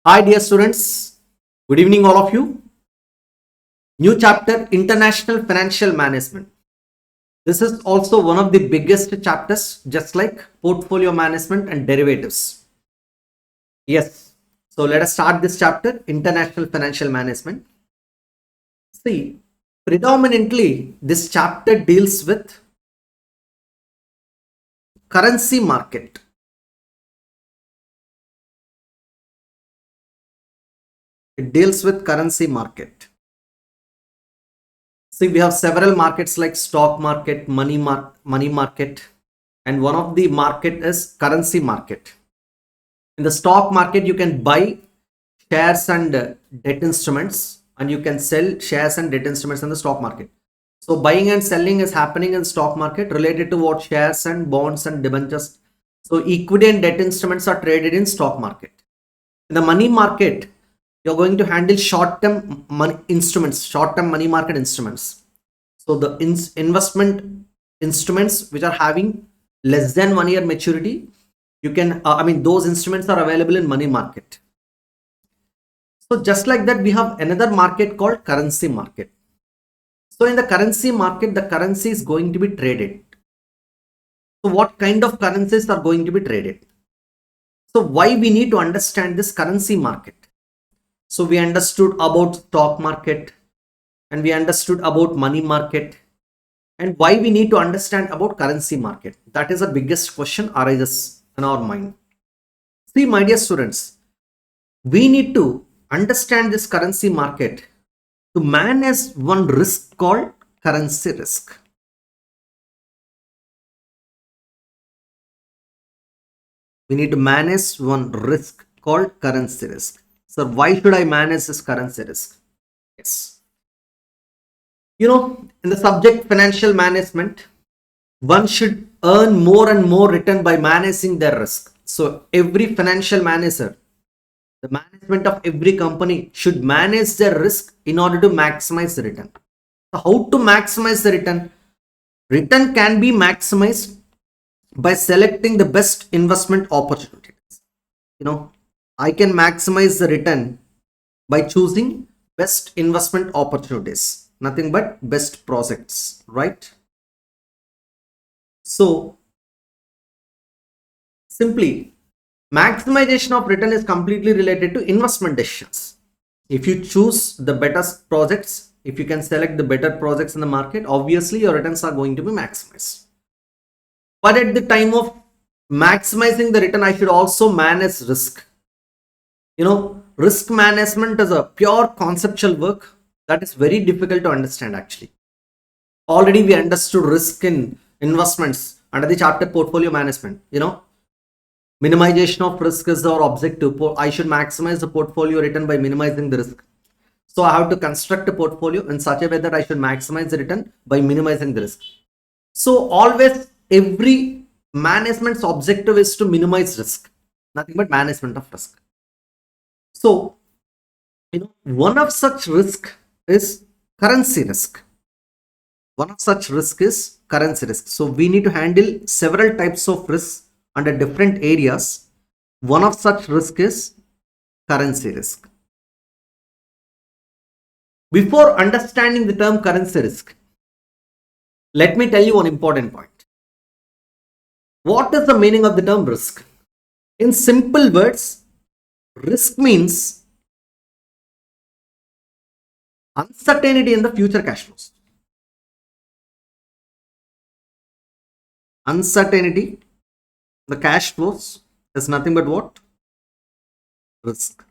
Hi, dear students. Good evening, all of you. New chapter International Financial Management. This is also one of the biggest chapters, just like portfolio management and derivatives. Yes. So let us start this chapter International Financial Management. See, predominantly, this chapter deals with currency market. It deals with currency market. See, we have several markets like stock market, money market, and one of the market is currency market. In the stock market, you can buy shares and debt instruments, and you can sell shares and debt instruments in the stock market. So buying and selling is happening in stock market related to what shares and bonds and debentures. So equity and debt instruments are traded in stock market. In the money market, you're going to handle short-term money instruments, short-term money market instruments. So the investment instruments which are having less than 1 year maturity, you can, those instruments are available in money market. So just like that, we have another market called currency market. So in the currency market, the currency is going to be traded. So what kind of currencies are going to be traded? So why we need to understand this currency market? So we understood about stock market and we understood about money market, and why we need to understand about currency market. That is the biggest question arises in our mind. See, my dear students, we need to understand this currency market to manage one risk called currency risk. We need to manage one risk called currency risk. So why should I manage this currency risk? Yes. In the subject financial management, one should earn more and more return by managing their risk. So every financial manager, the management of every company should manage their risk in order to maximize the return. So how to maximize the return? Return can be maximized by selecting the best investment opportunities. I can maximize the return by choosing best investment opportunities, nothing but best projects, right? So simply, maximization of return is completely related to investment decisions. If you choose the better projects, if you can select the better projects in the market, obviously your returns are going to be maximized. But at the time of maximizing the return, I should also manage risk. Risk management is a pure conceptual work that is very difficult to understand actually. Already we understood risk in investments under the chapter portfolio management. Minimization of risk is our objective. I should maximize the portfolio return by minimizing the risk. So I have to construct a portfolio in such a way that I should maximize the return by minimizing the risk. So always every management's objective is to minimize risk, nothing but management of risk. So, one of such risk is currency risk. One of such risk is currency risk. So we need to handle several types of risks under different areas. One of such risk is currency risk. Before understanding the term currency risk, let me tell you one important point. What is the meaning of the term risk? In simple words, risk means uncertainty in the future cash flows. Uncertainty, the cash flows is nothing but what? Risk.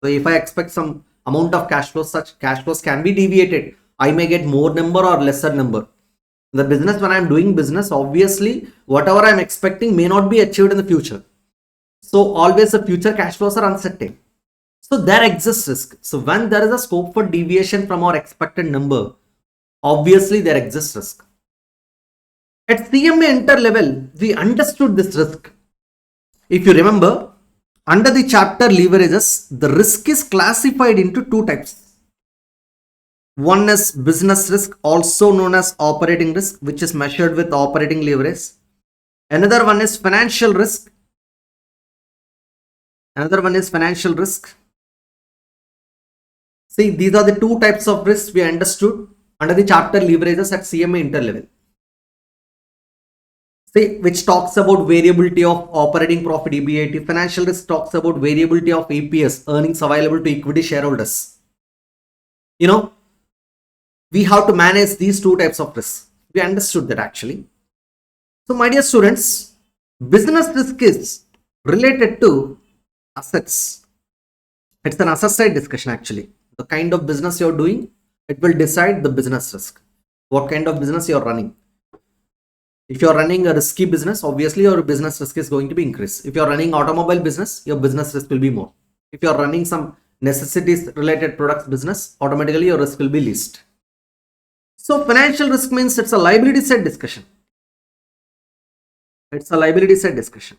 So if I expect some amount of cash flows, such cash flows can be deviated. I may get more number or lesser number. The business, when I'm doing business, obviously whatever I'm expecting may not be achieved in the future. So always the future cash flows are uncertain. So there exists risk. So when there is a scope for deviation from our expected number, obviously there exists risk. At CMA Inter level, we understood this risk. If you remember, under the chapter leverages, the risk is classified into two types. One is business risk, also known as operating risk, which is measured with operating leverage. Another one is financial risk, Another one is financial risk. See, these are the two types of risks we understood under the chapter leverages at CMA interlevel. See, which talks about variability of operating profit EBIT. Financial risk talks about variability of EPS, earnings available to equity shareholders. You know, we have to manage these two types of risks. We understood that actually. So, my dear students, business risk is related to assets. It's an asset side discussion actually. The kind of business you're doing, it will decide the business risk. What kind of business you're running. If you're running a risky business, obviously your business risk is going to be increased. If you're running automobile business, your business risk will be more. If you're running some necessities related products business, automatically your risk will be least. So financial risk means it's a liability side discussion. It's a liability side discussion.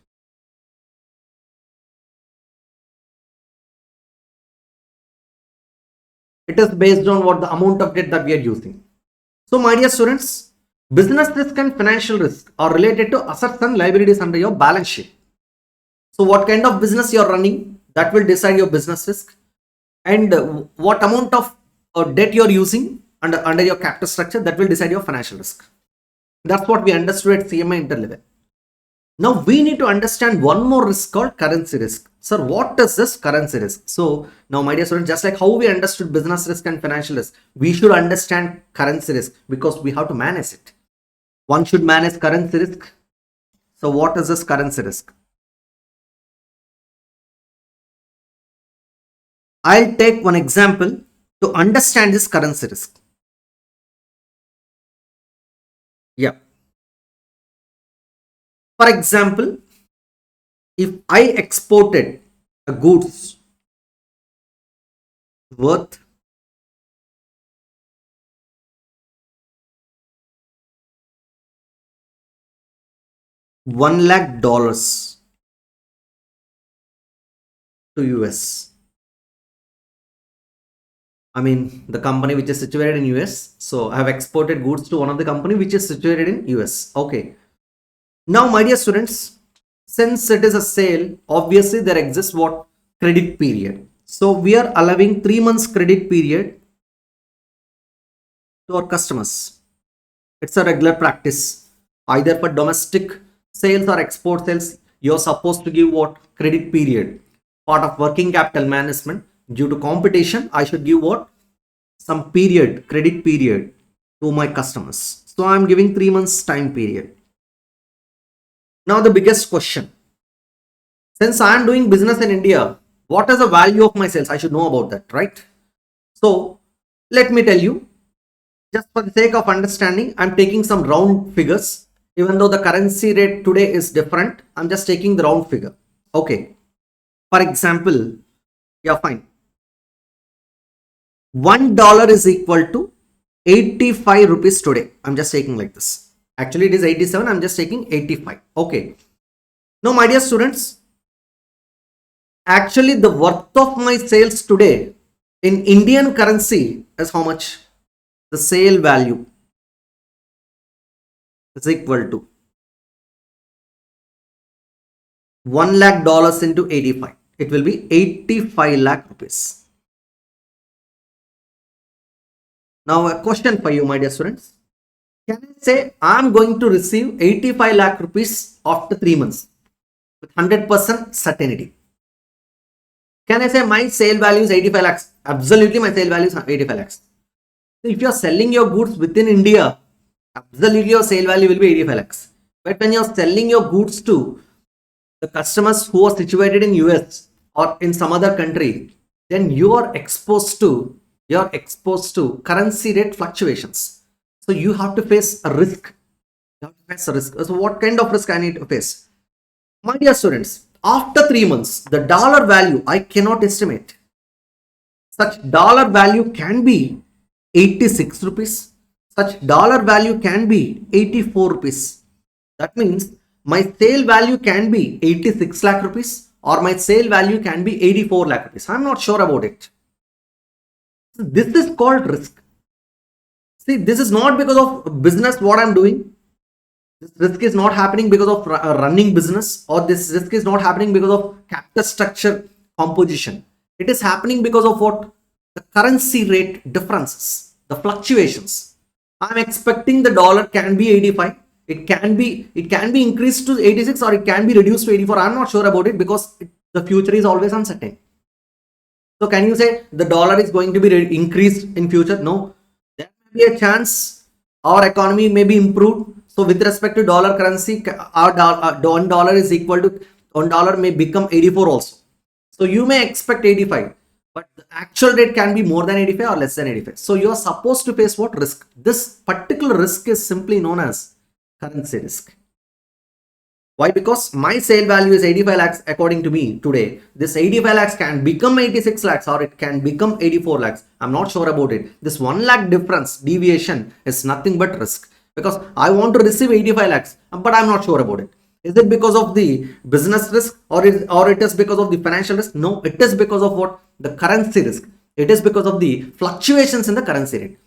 It is based on what the amount of debt that we are using. So my dear students, business risk and financial risk are related to assets and liabilities under your balance sheet. So what kind of business you are running, that will decide your business risk, and what amount of debt you are using under your capital structure, that will decide your financial risk. That's what we understood at CMA interlevel. Now we need to understand one more risk called currency risk. Sir, what is this currency risk? So now my dear students, just like how we understood business risk and financial risk, we should understand currency risk because we have to manage it. One should manage currency risk. So what is this currency risk? I'll take one example to understand this currency risk. Yeah. For example, if I exported a goods worth $1 lakh to US. I mean, the company which is situated in US. So I have exported goods to one of the company which is situated in US. Okay. Now, my dear students, since it is a sale, obviously there exists what? Credit period. So we are allowing 3 months credit period to our customers. It's a regular practice. Either for domestic sales or export sales, you're supposed to give what? Credit period. Part of working capital management. Due to competition, I should give what? Some period, credit period to my customers. So I'm giving 3 months time period. Now the biggest question. Since I am doing business in India, what is the value of my sales? I should know about that, right? So let me tell you, just for the sake of understanding, I'm taking some round figures. Even though the currency rate today is different, I'm just taking the round figure. Okay. For example, yeah, fine. $1 is equal to 85 rupees today. I'm just taking like this. Actually, it is 87. I'm just taking 85. Okay. Now, my dear students, actually the worth of my sales today in Indian currency is how much? The sale value is equal to $1 lakh into 85. It will be 85 lakh rupees. Now a question for you, my dear students. Can I say I'm going to receive 85 lakh rupees after 3 months with 100% certainty? Can I say my sale value is 85 lakhs? Absolutely, my sale value is 85 lakhs. So if you are selling your goods within India, absolutely your sale value will be 85 lakhs. But when you are selling your goods to the customers who are situated in US or in some other country, then you are exposed to currency rate fluctuations. So you have to face a risk. You have to face a risk. So what kind of risk I need to face? My dear students, after 3 months, the dollar value I cannot estimate. Such dollar value can be 86 rupees. Such dollar value can be 84 rupees. That means my sale value can be 86 lakh rupees or my sale value can be 84 lakh rupees. I'm not sure about it. So this is called risk. See, this is not because of business what I'm doing. This risk is not happening because of running business, or this risk is not happening because of capital structure composition. It is happening because of what? The currency rate differences, the fluctuations. I'm expecting the dollar can be 85. It can be increased to 86, or it can be reduced to 84. I'm not sure about it because the future is always uncertain. So can you say the dollar is going to be increased in future? No. There may be a chance our economy may be improved. So with respect to dollar currency, our $1 is equal to $1 may become 84 also. So you may expect 85, but the actual rate can be more than 85 or less than 85. So you are supposed to face what risk? This particular risk is simply known as currency risk. Why? Because my sale value is 85 lakhs according to me today. This 85 lakhs can become 86 lakhs or it can become 84 lakhs. I'm not sure about it. This 1 lakh difference deviation is nothing but risk, because I want to receive 85 lakhs, but I'm not sure about it. Is it because of the business risk, or it is because of the financial risk? No, it is because of what? The currency risk. It is because of the fluctuations in the currency rate.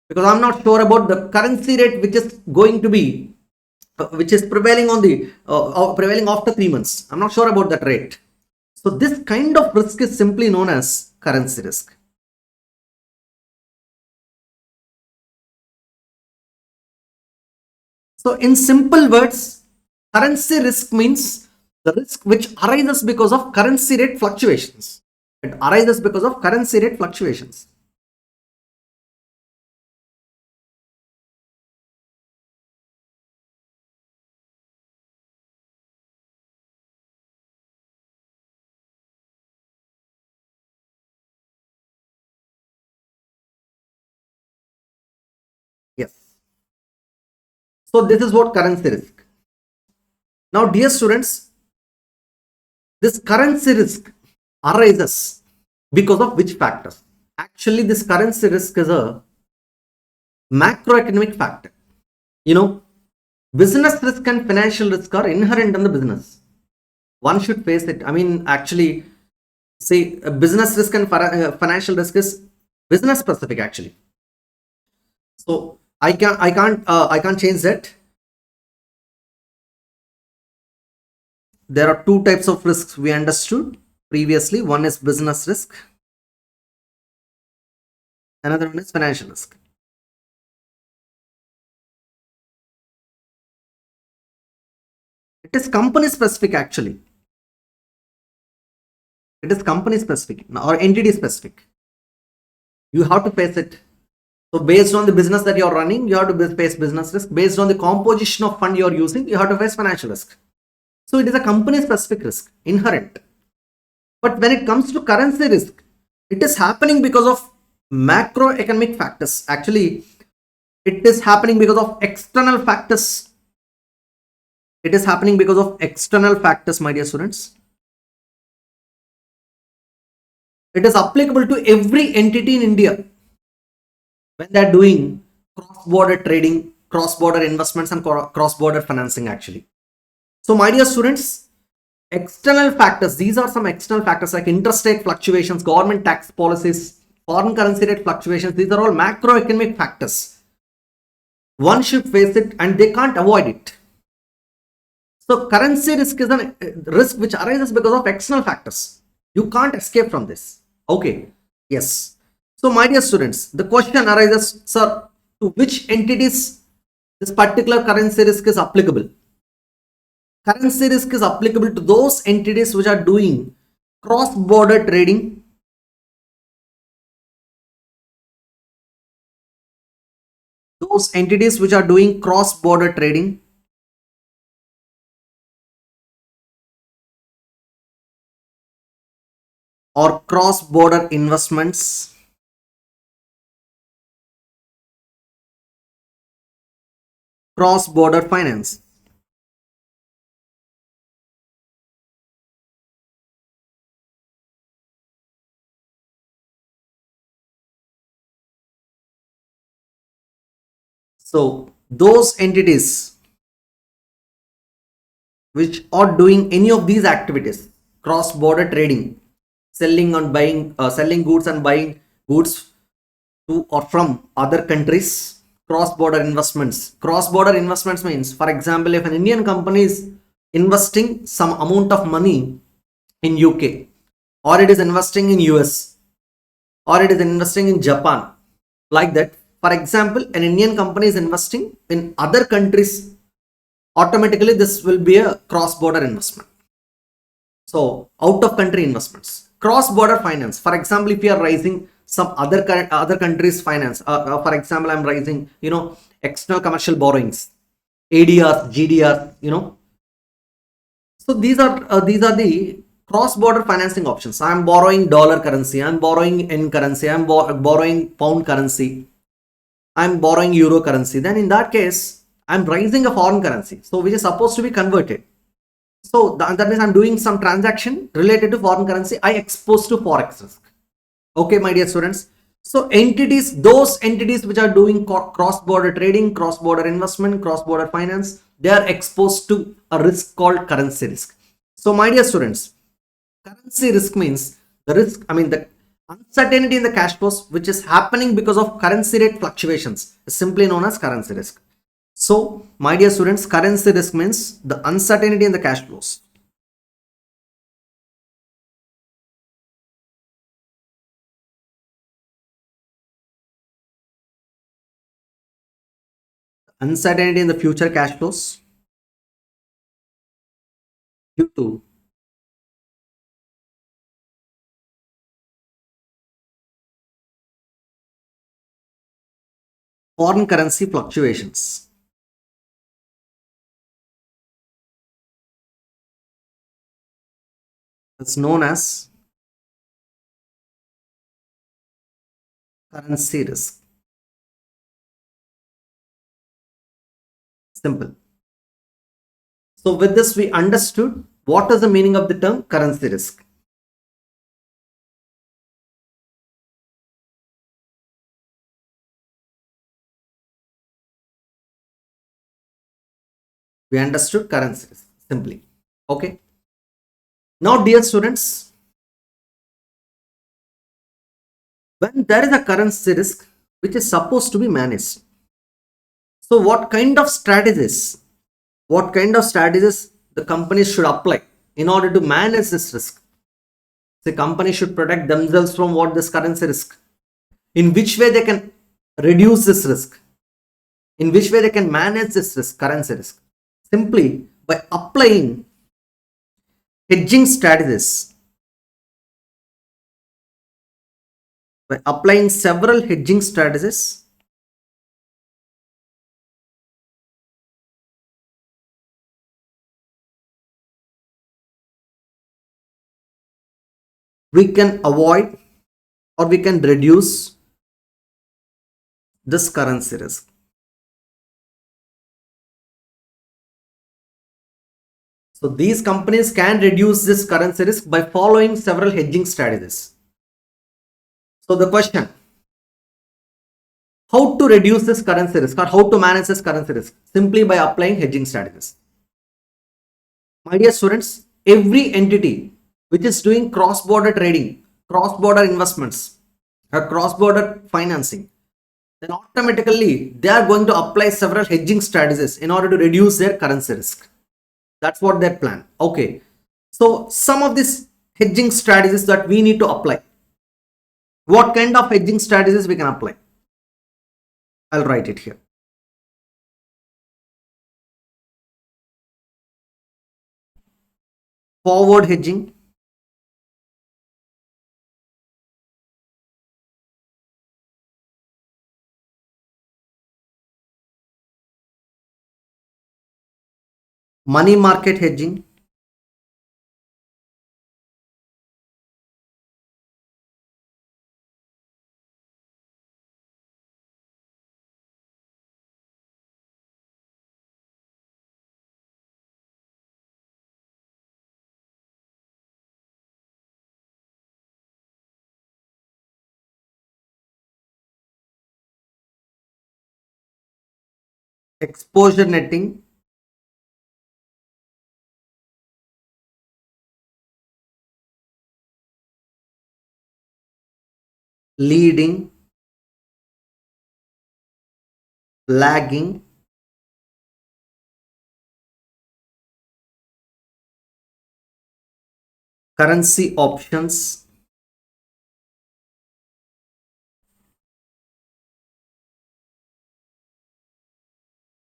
Because I'm not sure about the currency rate which is going to be which is prevailing on the prevailing after 3 months. I'm not sure about that rate. So this kind of risk is simply known as currency risk. So in simple words, currency risk means the risk which arises because of currency rate fluctuations. It arises because of currency rate fluctuations. Yes. So this is what currency risk. Now, dear students, this currency risk arises because of which factors? Actually, this currency risk is a macroeconomic factor. You know, business risk and financial risk are inherent in the business. One should face it. I mean, actually, say business risk and financial risk is business specific actually. So I can't change that. There are two types of risks we understood previously. One is business risk, another one is financial risk. It is company specific actually. It is company specific or entity specific. You have to face it. So based on the business that you're running, you have to face business risk. Based on the composition of fund you're using, you have to face financial risk. So it is a company specific risk, inherent. But when it comes to currency risk, it is happening because of macroeconomic factors. Actually, it is happening because of external factors. It is happening because of external factors, my dear students. It is applicable to every entity in India when they are doing cross-border trading, cross-border investments, and cross-border financing actually. So my dear students, external factors, these are some external factors like interest rate fluctuations, government tax policies, foreign currency rate fluctuations. These are all macroeconomic factors. One should face it and they can't avoid it. So currency risk is a risk which arises because of external factors. You can't escape from this. Okay. Yes. So my dear students, the question arises, sir, to which entities this particular currency risk is applicable? Currency risk is applicable to those entities which are doing cross-border trading, those entities which are doing cross-border trading, or cross-border investments, cross-border finance. So those entities which are doing any of these activities, cross-border trading, selling and buying, selling goods and buying goods to or from other countries, cross-border investments. Cross-border investments means, for example, if an Indian company is investing some amount of money in UK, or it is investing in US, or it is investing in Japan, like that. For example, an Indian company is investing in other countries, automatically this will be a cross-border investment. So out of country investments, cross-border finance. For example, if you are raising some other countries finance, for example, I'm raising, external commercial borrowings, ADR, GDR, So these are the cross-border financing options. I'm borrowing dollar currency, I'm borrowing yen currency, I'm borrowing pound currency, I'm borrowing euro currency. Then in that case, I'm raising a foreign currency, so which is supposed to be converted. So that means I'm doing some transaction related to foreign currency. I exposed to forex risk. Okay, my dear students. So those entities which are doing cross-border trading, cross-border investment, cross-border finance, they are exposed to a risk called currency risk. So my dear students, currency risk means the risk, the uncertainty in the cash flows which is happening because of currency rate fluctuations is simply known as currency risk. So my dear students, currency risk means the uncertainty in the cash flows. Uncertainty in the future cash flows due to foreign currency fluctuations. It's known as currency risk. Simple. So with this, we understood what is the meaning of the term currency risk. We understood currency risk simply. Okay. Now, dear students, when there is a currency risk which is supposed to be managed, so what kind of strategies the companies should apply in order to manage this risk? The company should protect themselves from what this currency risk. In which way they can reduce this risk? In which way they can manage this risk, currency risk? Simply by applying hedging strategies. By applying several hedging strategies, we can avoid or we can reduce this currency risk. So these companies can reduce this currency risk by following several hedging strategies. So the question, how to reduce this currency risk or how to manage this currency risk? Simply by applying hedging strategies. My dear students, every entity which is doing cross-border trading, cross-border investments, or cross-border financing, then automatically they are going to apply several hedging strategies in order to reduce their currency risk. That's what they plan. Okay. So some of these hedging strategies that we need to apply. What kind of hedging strategies we can apply? I'll write it here. Forward hedging, money market hedging, exposure netting, leading, lagging, currency options,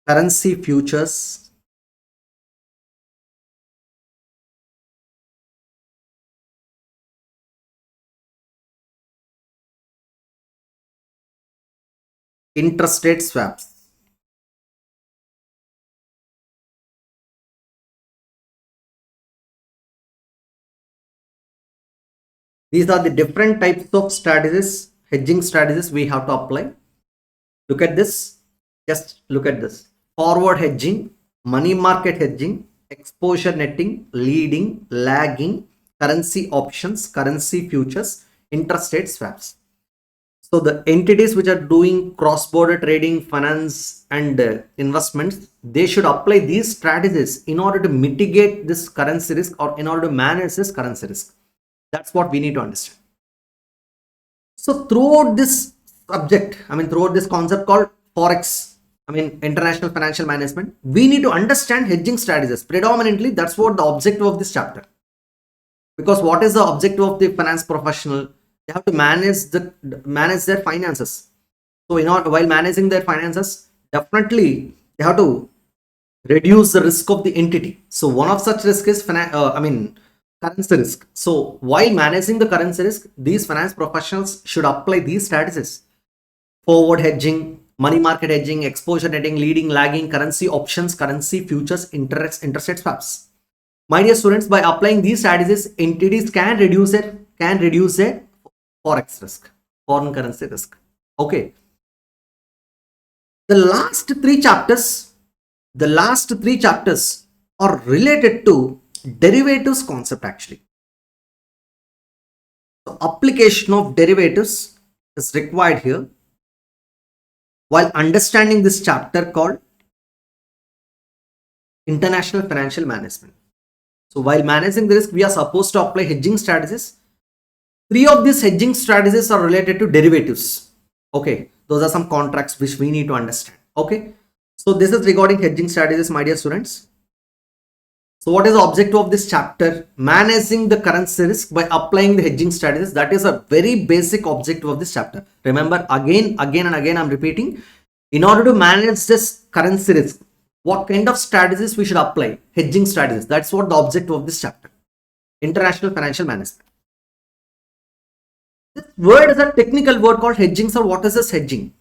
currency futures, interest rate swaps. These are the different types of strategies, hedging strategies we have to apply. Look at this. Just look at this. Forward hedging, money market hedging, exposure netting, leading, lagging, currency options, currency futures, interest rate swaps. So the entities which are doing cross-border trading, finance and investments, they should apply these strategies in order to mitigate this currency risk or in order to manage this currency risk. That's what we need to understand. So throughout this subject, throughout this concept called Forex, international financial management, we need to understand hedging strategies. Predominantly, that's what the objective of this chapter. Because what is the objective of the finance professional? They have to manage their finances. So while managing their finances, definitely they have to reduce the risk of the entity. So one of such risk is currency risk. So while managing the currency risk, these finance professionals should apply these strategies: forward hedging, money market hedging, exposure netting, leading, lagging, currency options, currency futures, interest rate swaps. My dear students, by applying these strategies, entities can reduce their forex risk, foreign currency risk. Okay. The last three chapters are related to derivatives concept actually. So application of derivatives is required here while understanding this chapter called international financial management. So while managing the risk, we are supposed to apply hedging strategies. Three of these hedging strategies are related to derivatives. Okay, those are some contracts which we need to understand. Okay, so this is regarding hedging strategies, my dear students. So what is the objective of this chapter? Managing the currency risk by applying the hedging strategies. That is a very basic objective of this chapter. Remember, again and again I'm repeating, in order to manage this currency risk, what kind of strategies we should apply? Hedging strategies. That's what the objective of this chapter. International financial management. This word is a technical word called hedging. So what is this hedging?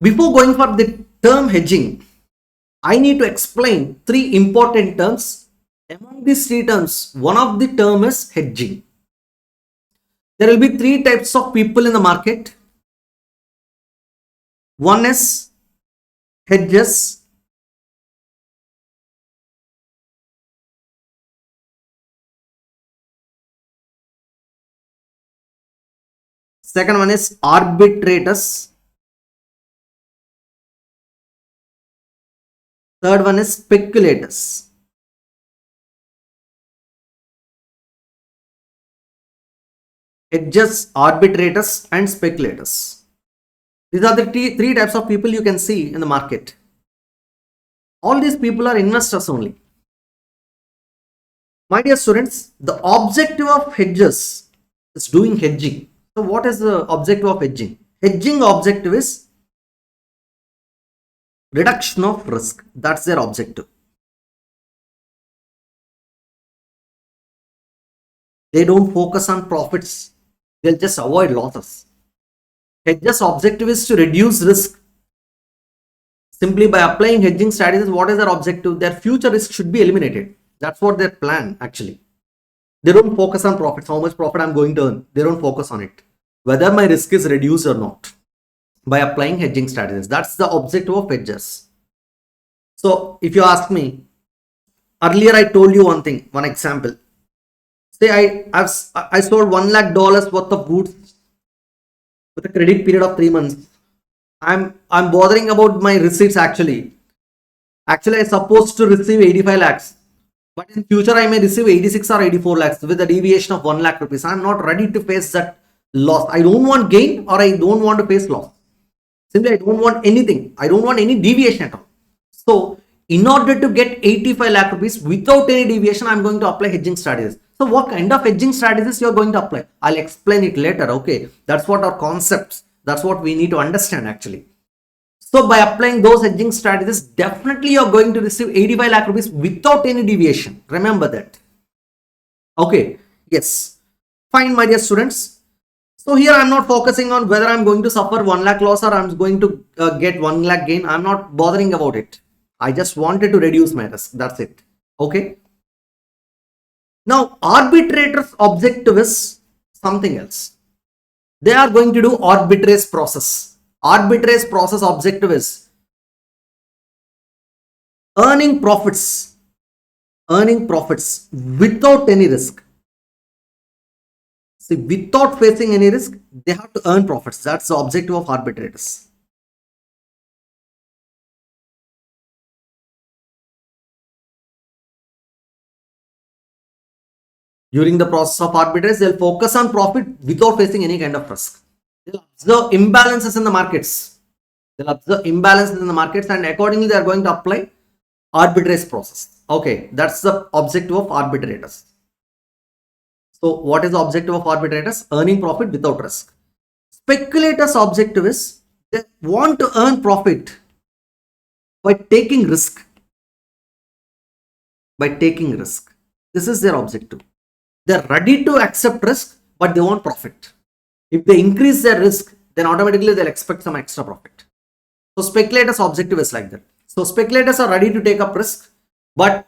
Before going for the term hedging, I need to explain three important terms. Among these three terms, one of the term is hedging. There will be three types of people in the market. One is hedges. Second one is arbitrators. Third one is speculators. Hedges, arbitrators and speculators. These are the three types of people you can see in the market. All these people are investors only. My dear students, the objective of hedges is doing hedging. So what is the objective of hedging? Hedging objective is reduction of risk. That's their objective. They don't focus on profits. They'll just avoid losses. Hedges objective is to reduce risk. Simply by applying hedging strategies, what is their objective? Their future risk should be eliminated. That's what their plan actually. They don't focus on profits, how much profit I'm going to earn. They don't focus on it. Whether my risk is reduced or not. By applying hedging strategies. That's the objective of hedges. So if you ask me, earlier I told you one thing, one example. Say I sold $1 lakh worth of goods with a credit period of 3 months. I'm bothering about my receipts actually. Actually, I'm supposed to receive 85 lakhs. But in future, I may receive 86 or 84 lakhs with a deviation of 1 lakh rupees. I'm not ready to face that loss. I don't want gain or I don't want to face loss. Simply, I don't want anything. I don't want any deviation at all. So, In order to get 85 lakh rupees without any deviation, I'm going to apply hedging strategies. So what kind of hedging strategies you're going to apply? I'll explain it later. Okay, that's what our concepts, that's what we need to understand actually. So by applying those hedging strategies, definitely you're going to receive 85 lakh rupees without any deviation. Remember that. Okay, yes. Fine, my dear students. So here I'm not focusing on whether I'm going to suffer 1 lakh loss or I'm going to get 1 lakh gain. I'm not bothering about it. I just wanted to reduce my risk. That's it. Okay. Now, arbitrators' objective is something else. They are going to do arbitrage process. Arbitrage process objective is earning profits without any risk. See, without facing any risk, they have to earn profits. That's the objective of arbitrators. During the process of arbitrage, they'll focus on profit without facing any kind of risk. They'll observe imbalances in the markets. And accordingly, they are going to apply arbitrage process. Okay, that's the objective of arbitrators. So what is the objective of arbitrators? Earning profit without risk. Speculators' objective is they want to earn profit by taking risk. This is their objective. They're ready to accept risk, but they want profit. If they increase their risk, then automatically they'll expect some extra profit. So speculators' objective is like that. So speculators are ready to take up risk, but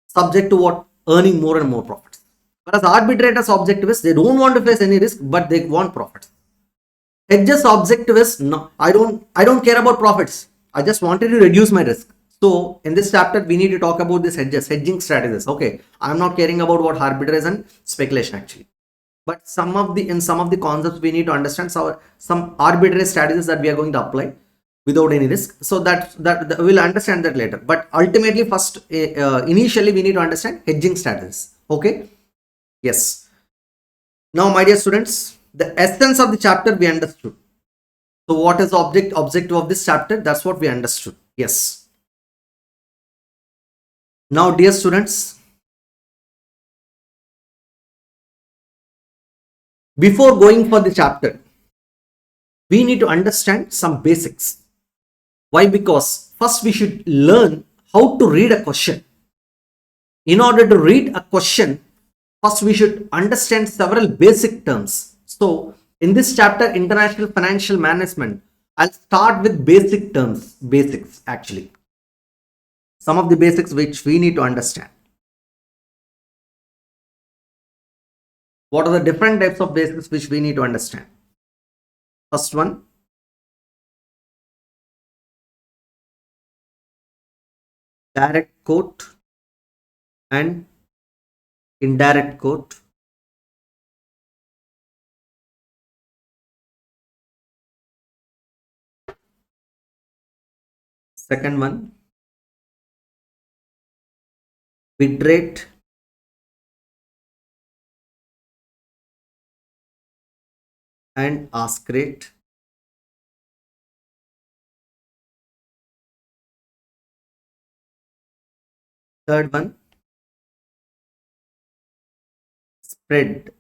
subject to what? Earning more and more profits. Whereas arbitrators' objective is they don't want to face any risk, but they want profits. Hedges' objective is no, I don't care about profits. I just wanted to reduce my risk. So in this chapter, we need to talk about this hedging strategies. Okay, I'm not caring about what arbitrage and speculation actually. But in some of the concepts we need to understand some arbitrary strategies that we are going to apply without any risk. So that we'll understand that later. But ultimately, first initially we need to understand hedging strategies. Okay. Yes. Now, my dear students, the essence of the chapter we understood. So what is the objective of this chapter? That's what we understood. Yes. Now, dear students, before going for the chapter, we need to understand some basics. Why? Because first we should learn how to read a question. In order to read a question, first we should understand several basic terms. So in this chapter, International Financial Management, I'll start with basic terms, basics actually. Some of the basics which we need to understand. What are the different types of basics which we need to understand? First one, direct quote and indirect quote. Second one, bid rate and ask rate. Third one, spread.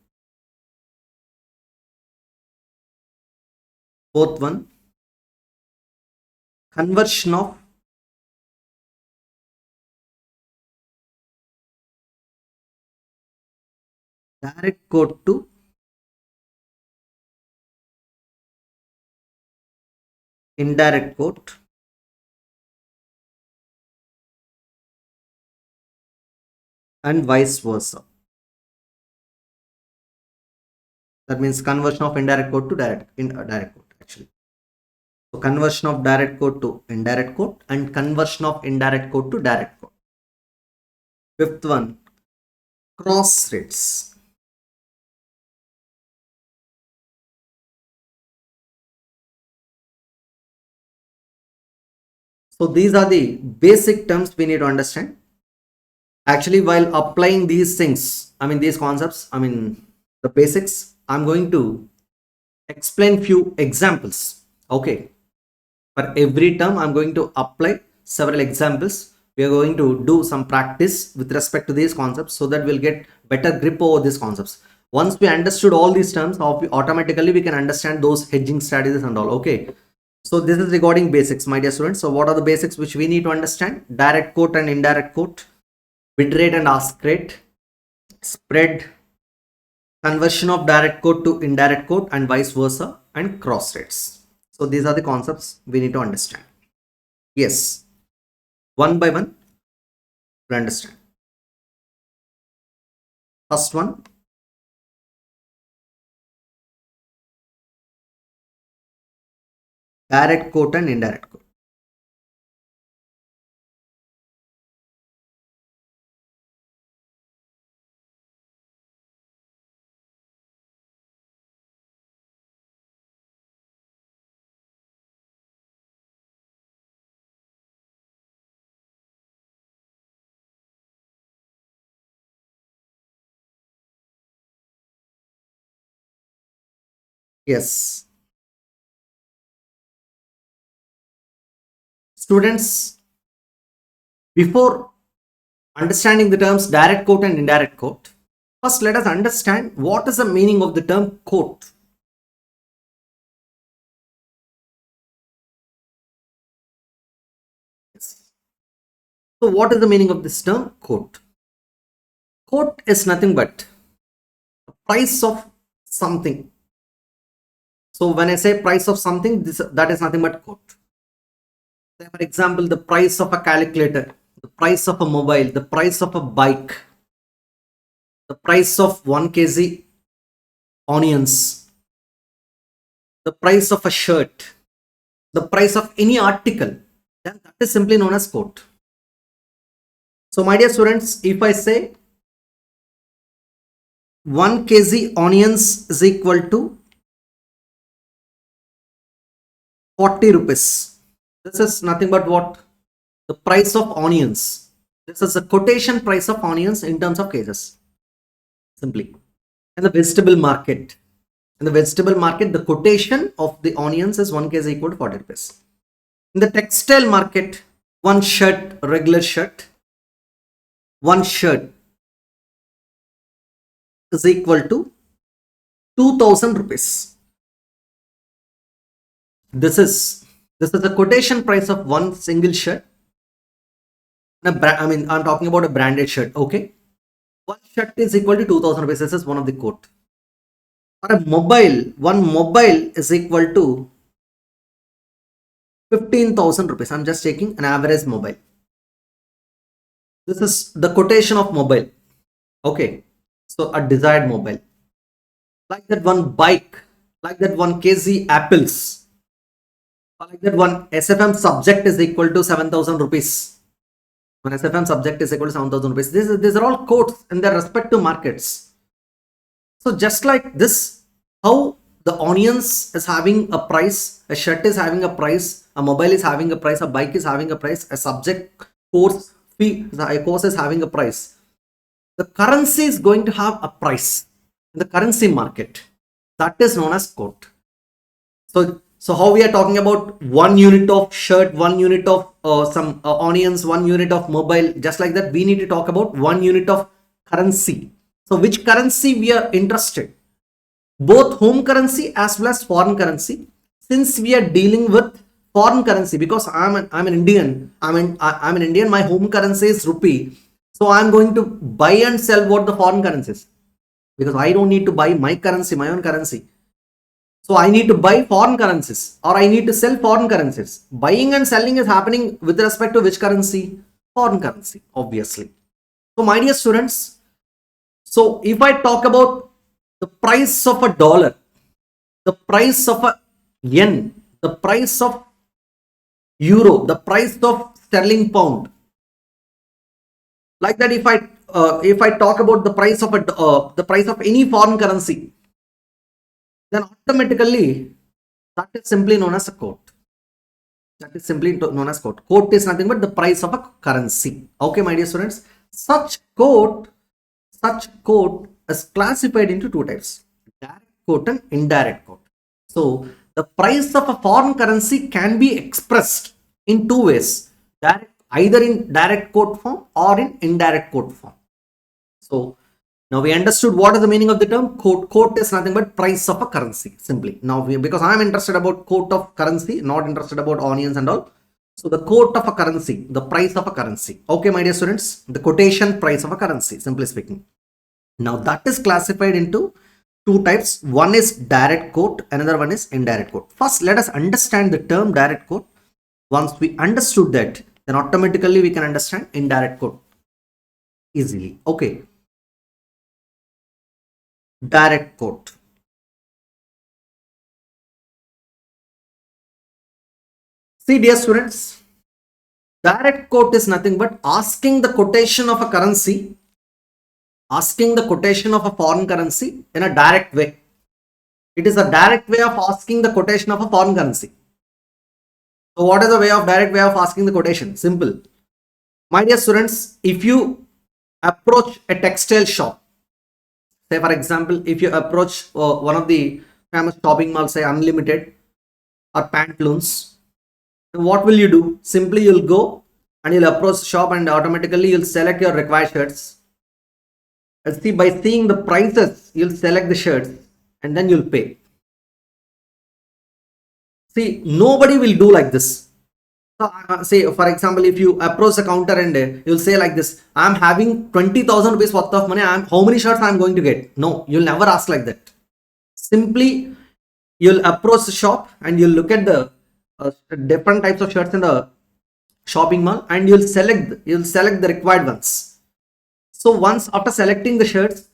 Fourth one, conversion of direct quote to indirect quote. And vice versa. That means conversion of indirect quote to direct quote actually. So conversion of direct quote to indirect quote and conversion of indirect quote to direct quote. Fifth one, cross rates. So these are the basic terms we need to understand. Actually, while applying these things, these concepts, the basics, I'm going to explain few examples. Okay. For every term, I'm going to apply several examples We are going to do some practice with respect to these concepts so that we'll get better grip over these concepts. Once we understood all these terms, automatically we can understand those hedging strategies and all. Okay. So this is regarding basics, my dear students. So what are the basics which we need to understand? Direct quote and indirect quote, bid rate and ask rate, spread, conversion of direct quote to indirect quote and vice versa, and cross rates. So these are the concepts we need to understand. Yes, one by one we'll understand. First one, direct quote and indirect quote. Yes, students, before understanding the terms direct quote and indirect quote, first let us understand what is the meaning of the term quote. Yes. So what is the meaning of this term quote? Quote is nothing but the price of something. So when I say price of something, that is nothing but quote. Say for example, the price of a calculator, the price of a mobile, the price of a bike, the price of 1 kg onions, the price of a shirt, the price of any article, then that is simply known as quote. So my dear students, if I say 1 kg onions is equal to 40 rupees. This is nothing but what? The price of onions. This is the quotation price of onions in terms of cases. Simply. In the vegetable market. In the vegetable market, the quotation of the onions is 1 kg equal to 40 rupees. In the textile market, one shirt, regular shirt, one shirt is equal to 2000 rupees. This is the quotation price of one single shirt. I'm talking about a branded shirt. Okay, one shirt is equal to 2000 rupees. This is one of the quote. For a mobile, one mobile is equal to 15,000 rupees. I'm just taking an average mobile. This is the quotation of mobile. Okay, so a desired mobile. Like that one bike, like that 1 kg apples, like that one SFM subject is equal to 7,000 rupees. When SFM subject is equal to 7,000 rupees. These are all quotes in their respective markets. So just like this, how the onions is having a price, a shirt is having a price, a mobile is having a price, a bike is having a price, a subject course fee, a course is having a price. The currency is going to have a price in the currency market. That is known as quote. So how we are talking about 1 unit of shirt, 1 unit of some onions, 1 unit of mobile, just like that we need to talk about 1 unit of currency. So which currency we are interested? Both home currency as well as foreign currency. Since we are dealing with foreign currency, because I'm an Indian, I'm an Indian, my home currency is rupee. So I'm going to buy and sell what the foreign currencies, because I don't need to buy my currency, my own currency. So I need to buy foreign currencies or I need to sell foreign currencies. Buying and selling is happening with respect to which currency? Foreign currency, obviously. So my dear students, so if I talk about the price of a dollar, the price of a yen, the price of euro, the price of sterling pound, like that, if I talk about the price of the price of any foreign currency, then automatically that is simply known as a quote. That is simply known as quote. Quote is nothing but the price of a currency. Okay, my dear students, such quote is classified into two types: direct quote and indirect quote. So the price of a foreign currency can be expressed in two ways: direct either in direct quote form or in indirect quote form. So now we understood what is the meaning of the term quote. Quote is nothing but price of a currency, simply. Now because I am interested about quote of currency, not interested about onions and all. So the quote of a currency, the price of a currency. Okay, my dear students, the quotation price of a currency, simply speaking. Now that is classified into two types. One is direct quote, another one is indirect quote. First, let us understand the term direct quote. Once we understood that, then automatically we can understand indirect quote easily. Okay, direct quote. See, dear students, direct quote is nothing but asking the quotation of a currency, asking the quotation of a foreign currency in a direct way. It is a direct way of asking the quotation of a foreign currency. So what is the direct way of asking the quotation? Simple. My dear students, if you approach a textile shop, say for example, if you approach one of the famous shopping malls, say Unlimited or Pantaloons, what will you do? Simply you'll go and you'll approach the shop and automatically you'll select your required shirts. And see, by seeing the prices, you'll select the shirts and then you'll pay. See, nobody will do like this. So, say for example, if you approach the counter and you'll say like this, I'm having 20,000 rupees worth of money, how many shirts I'm going to get? No, you'll never ask like that. Simply you'll approach the shop and you'll look at the different types of shirts in the shopping mall and you'll select the required ones. So once after selecting the shirts,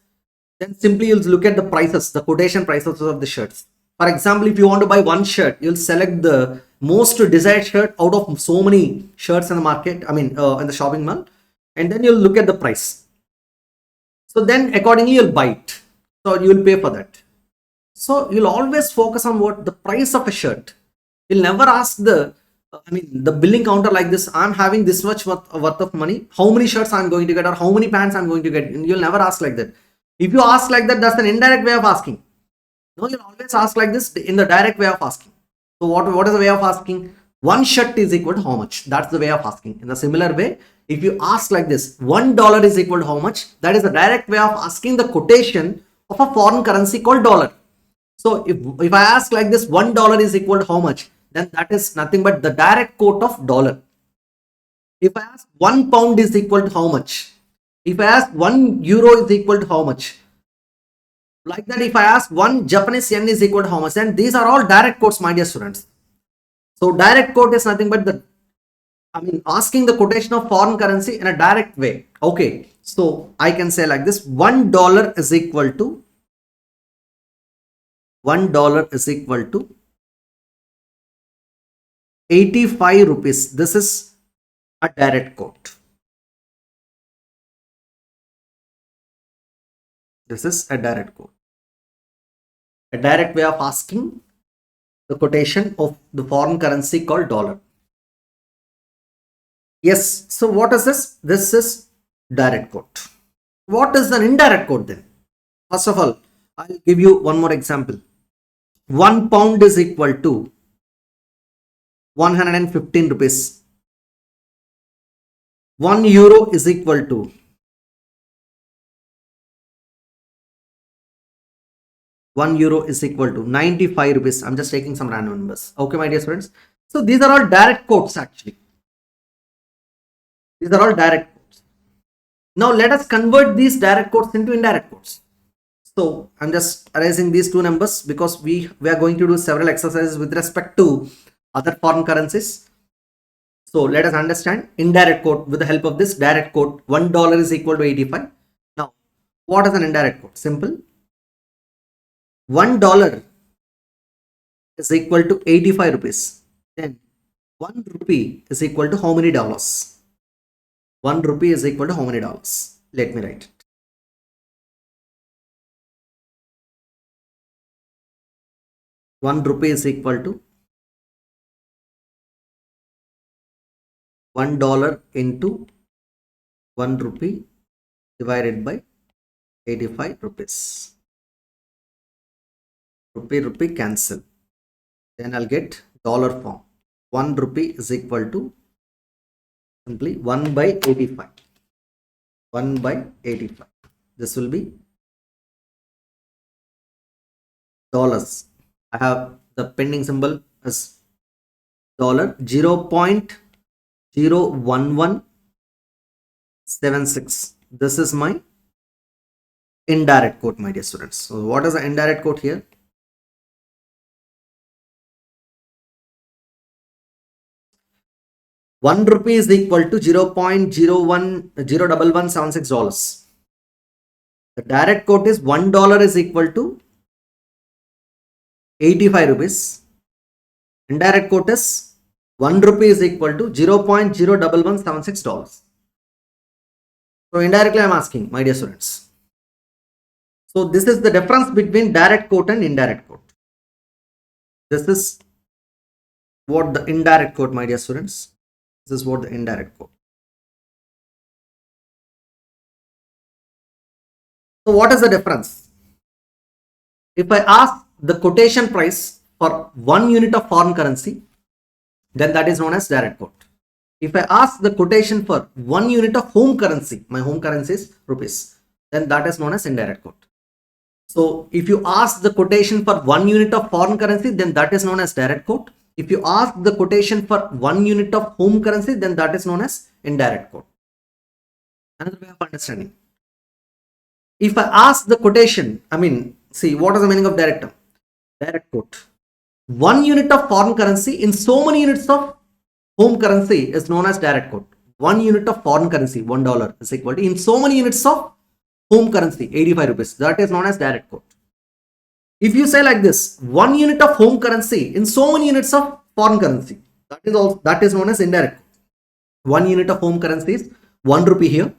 then simply you'll look at the prices, the quotation prices of the shirts. For example, if you want to buy one shirt, you'll select the most desired shirt out of so many shirts in the market, in the shopping mall, and then you'll look at the price. So then accordingly you'll buy it. So you'll pay for that. So you'll always focus on what the price of a shirt. You'll never ask the billing counter like this, I'm having this much worth of money, how many shirts I'm going to get or how many pants I'm going to get. You'll never ask like that. If you ask like that, that's an indirect way of asking. No, you'll always ask like this in the direct way of asking. So what is the way of asking? One shirt is equal to how much? That's the way of asking. In a similar way, if you ask like this, $1 is equal to how much? That is the direct way of asking the quotation of a foreign currency called dollar. So if I ask like this, $1 is equal to how much? Then that is nothing but the direct quote of dollar. If I ask 1 pound is equal to how much? If I ask 1 euro is equal to how much? Like that, if I ask 1 Japanese yen is equal to how much? Then these are all direct quotes, my dear students. So direct quote is nothing but asking the quotation of foreign currency in a direct way. Okay, so I can say like this, $1 is equal to $1 is equal to 85 rupees. This is a direct quote. This is a direct quote. A direct way of asking the quotation of the foreign currency called dollar. Yes. So what is this? This is direct quote. What is an indirect quote then? First of all, I'll give you one more example. 1 pound is equal to 115 rupees. 1 euro is equal to 1 euro is equal to 95 rupees. I'm just taking some random numbers. Okay, my dear students. So these are all direct quotes actually. These are all direct quotes. Now let us convert these direct quotes into indirect quotes. So I'm just erasing these two numbers because we are going to do several exercises with respect to other foreign currencies. So let us understand indirect quote with the help of this direct quote. $1 is equal to 85. Now, what is an indirect quote? Simple. $1 is equal to 85 rupees. Then 1 rupee is equal to how many dollars? 1 rupee is equal to how many dollars? Let me write it. 1 rupee is equal to $1 into 1 rupee divided by 85 rupees. Rupee cancel. Then I'll get dollar form. 1 rupee is equal to Simply 1 by 85. 1 by 85. This will be dollars. I have the pending symbol as dollar 0.01176. This is my indirect quote, my dear students. So what is the indirect quote here? ₹1 is equal to $0.01176. The direct quote is $1 is equal to 85 rupees. Indirect quote is ₹1 is equal to $0.01176. So indirectly I am asking, my dear students. So this is the difference between direct quote and indirect quote. This is what the indirect quote, my dear students. This is what the indirect quote. So what is the difference? If I ask the quotation price for 1 unit of foreign currency, then that is known as direct quote. If I ask the quotation for 1 unit of home currency, my home currency is rupees, then that is known as indirect quote. So if you ask the quotation for 1 unit of foreign currency, then that is known as direct quote. If you ask the quotation for 1 unit of home currency, then that is known as indirect quote. Another way of understanding. If I ask the quotation, see, what is the meaning of direct term? Direct quote. 1 unit of foreign currency in so many units of home currency is known as direct quote. 1 unit of foreign currency, $1 is equal to in so many units of home currency, 85 rupees. That is known as direct quote. If you say like this, 1 unit of home currency in so many units of foreign currency, that is known as indirect. 1 unit of home currency is ₹1 here.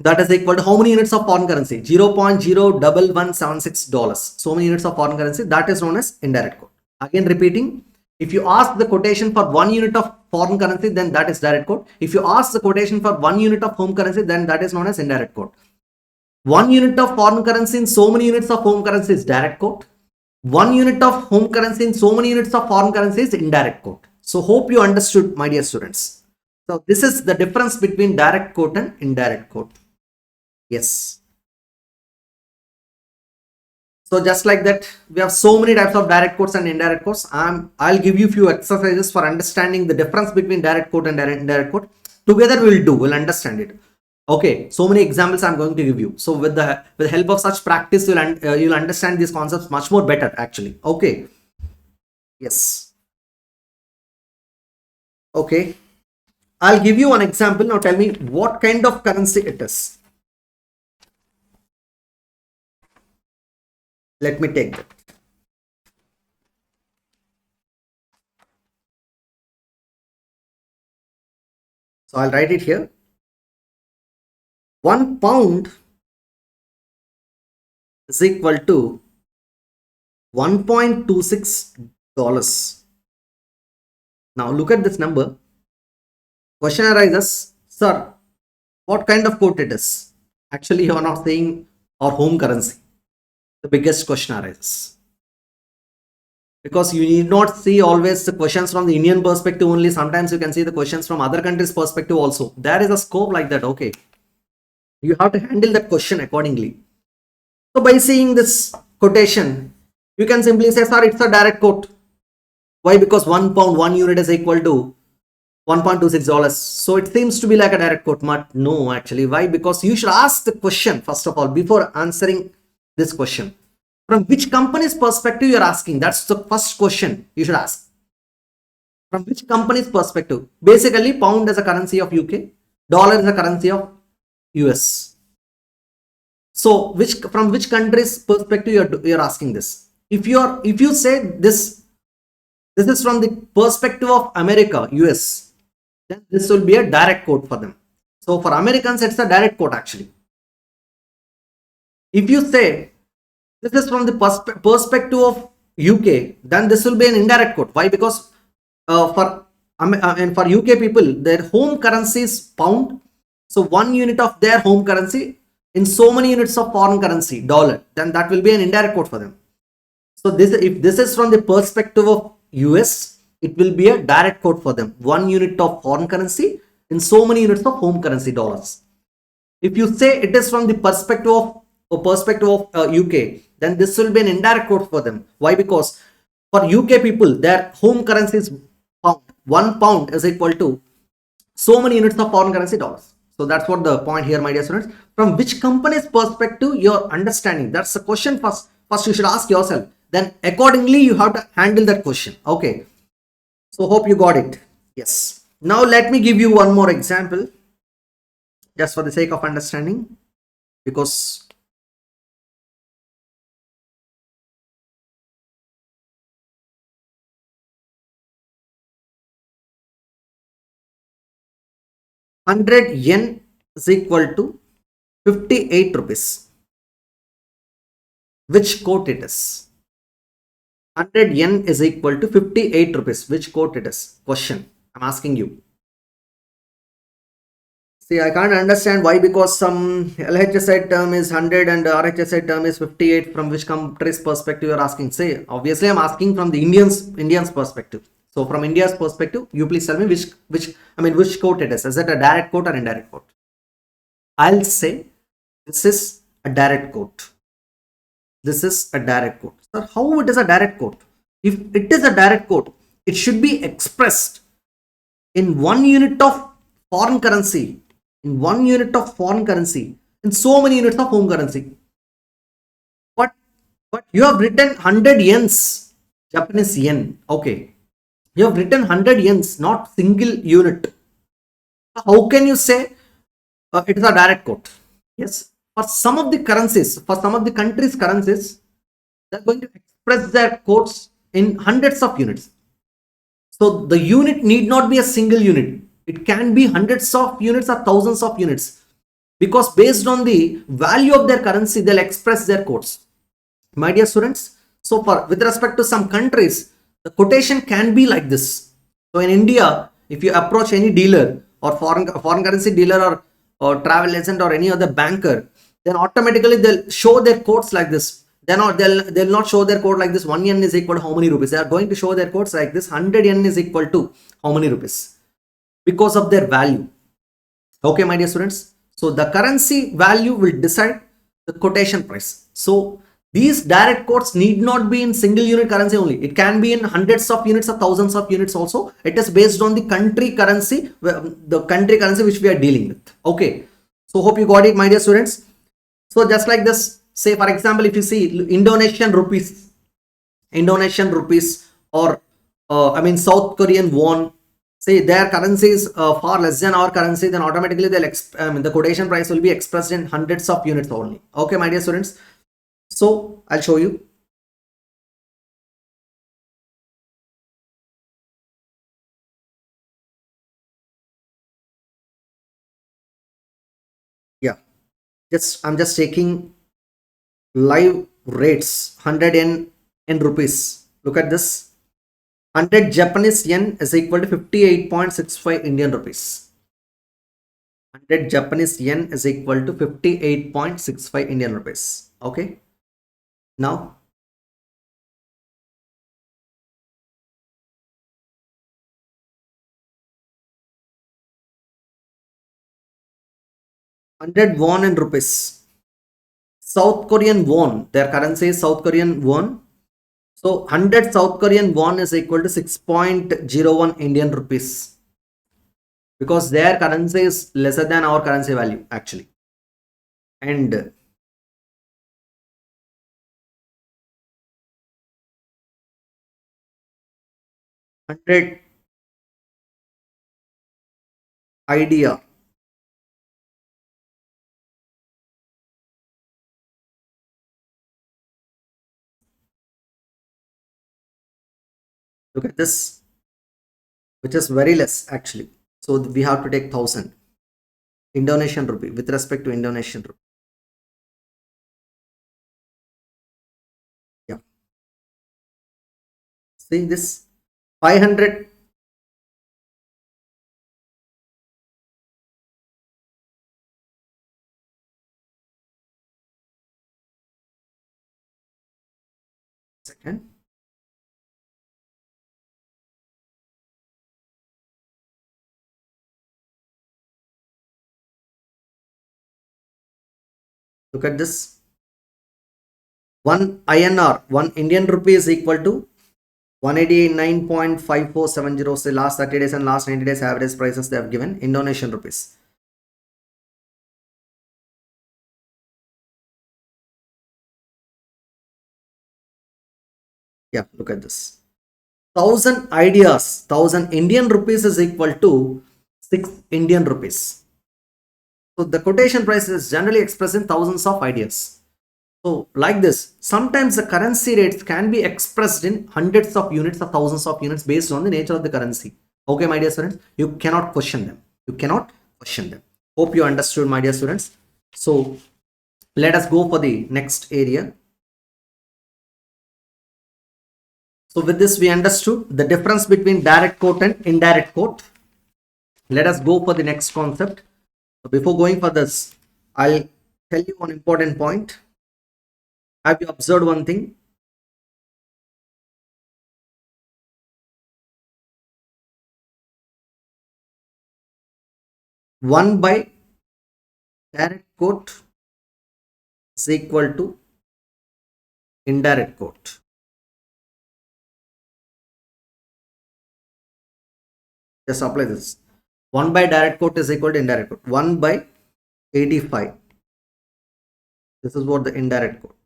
That is equal to how many units of foreign currency? $0.01176. So many units of foreign currency, that is known as indirect quote. Again repeating, if you ask the quotation for 1 unit of foreign currency, then that is direct quote. If you ask the quotation for 1 unit of home currency, then that is known as indirect quote. 1 unit of foreign currency in so many units of home currency is direct quote. 1 unit of home currency in so many units of foreign currency is indirect quote. So hope you understood, my dear students. So this is the difference between direct quote and indirect quote. Yes. So just like that, we have so many types of direct quotes and indirect quotes. I'll give you few exercises for understanding the difference between direct quote and indirect quote. Together we'll understand it. Okay, so many examples I'm going to give you. So with the help of such practice, you'll understand these concepts much more better actually. Okay. Yes. Okay. I'll give you an example. Now tell me what kind of currency it is. Let me take that. So I'll write it here. £1 is equal to $1.26. Now look at this number. Question arises, sir, what kind of quote it is? Actually, you are not saying our home currency. The biggest question arises. Because you need not see always the questions from the Indian perspective only. Sometimes you can see the questions from other countries' perspective also. There is a scope like that. Okay. You have to handle that question accordingly. So by seeing this quotation, you can simply say, sir, it's a direct quote. Why? Because £1, 1 unit is equal to $1.26. So it seems to be like a direct quote. But no, actually. Why? Because you should ask the question first of all before answering this question. From which company's perspective you're asking? That's the first question you should ask. From which company's perspective? Basically, pound is a currency of UK, dollar is a currency of US. So from which country's perspective you're asking this? If you say this is from the perspective of America, US, then this will be a direct quote for them. So for Americans, it's a direct quote actually. If you say this is from the perspective of UK, then this will be an indirect quote. Why? Because for UK people, their home currency is pound. So 1 unit of their home currency in so many units of foreign currency, dollar, then that will be an indirect quote for them. So if this is from the perspective of US, it will be a direct quote for them. 1 unit of foreign currency in so many units of home currency dollars. If you say it is from the perspective of UK, then this will be an indirect quote for them. Why? Because for UK people, their home currency is pound. 1 pound is equal to so many units of foreign currency dollars. So that's what the point here, my dear students. From which company's perspective you're understanding? That's the question first. First, you should ask yourself. Then accordingly, you have to handle that question. Okay. So hope you got it. Yes. Now let me give you one more example, just for the sake of understanding, because hundred yen is equal to 58 rupees. Which quote it is? 100 yen is equal to 58 rupees. Which quote it is? Question. I'm asking you. See, I can't understand why, because some LHSI term is 100 and RHSI term is 58. From which country's perspective you're asking? Say, obviously I'm asking from the Indians perspective. So from India's perspective, you please tell me which quote it is. Is it a direct quote or indirect quote? I'll say this is a direct quote. This is a direct quote. Sir, how it is a direct quote? If it is a direct quote, it should be expressed in 1 unit of foreign currency, in 1 unit of foreign currency, in so many units of home currency. But you have written 100 yens, Japanese yen. Okay, you have written 100 yens, not single unit. How can you say it is a direct quote? Yes, for some of the currencies, for some of the countries' currencies, they're going to express their quotes in hundreds of units. So the unit need not be a single unit. It can be hundreds of units or thousands of units, because based on the value of their currency, they'll express their quotes. My dear students, so for with respect to some countries, the quotation can be like this. So in India, if you approach any dealer or foreign currency dealer or travel agent or any other banker, then automatically they'll show their quotes like this. They'll not show their quote like this. 1 yen is equal to how many rupees? They are going to show their quotes like this. 100 yen is equal to how many rupees? Because of their value. Okay, my dear students. So the currency value will decide the quotation price. So these direct quotes need not be in single unit currency only. It can be in hundreds of units or thousands of units also. It is based on the country currency which we are dealing with. Okay. So hope you got it, my dear students. So just like this, say for example, if you see Indonesian rupees, or South Korean won, say their currency is far less than our currency, then automatically the quotation price will be expressed in hundreds of units only. Okay, my dear students. So I'll show you. Yeah, I'm just taking live rates. 100 yen in rupees. Look at this. 100 Japanese yen is equal to 58.65 Indian rupees. 100 Japanese yen is equal to 58.65 Indian rupees. Okay. Now, hundred won in rupees. South Korean won. Their currency is South Korean won. So 100 South Korean won is equal to 6.01 Indian rupees, because their currency is lesser than our currency value actually. And 100 idea. Look at this, which is very less actually. So we have to take 1000 Indonesian rupee with respect to Indonesian rupee. Yeah. See this 500. Second. Look at this. 1 INR, 1 Indian rupee is equal to 189.5470. Say last 30 days and last 90 days average prices they have given. Indonesian rupees. Yeah, look at this. 1000 ideas, 1000 Indian rupees is equal to 6 Indian rupees. So the quotation price is generally expressed in thousands of ideas. So like this, sometimes the currency rates can be expressed in hundreds of units or thousands of units based on the nature of the currency. Okay, my dear students, you cannot question them. You cannot question them. Hope you understood, my dear students. So let us go for the next area. So with this, we understood the difference between direct quote and indirect quote. Let us go for the next concept. So before going for this, I'll tell you one important point. Have you observed one thing? One by direct quote is equal to indirect quote. Just apply this. 1 by direct quote is equal to indirect quote. 1 by 85. This is what the indirect quote.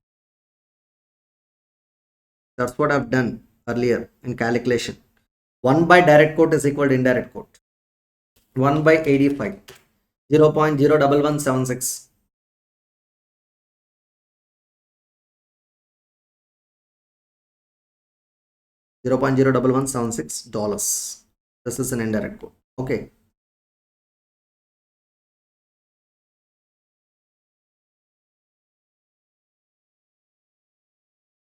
That's what I've done earlier in calculation. 1 by direct quote is equal to indirect quote. 1 by 85. 0.01176. $0.01176. This is an indirect quote. Okay.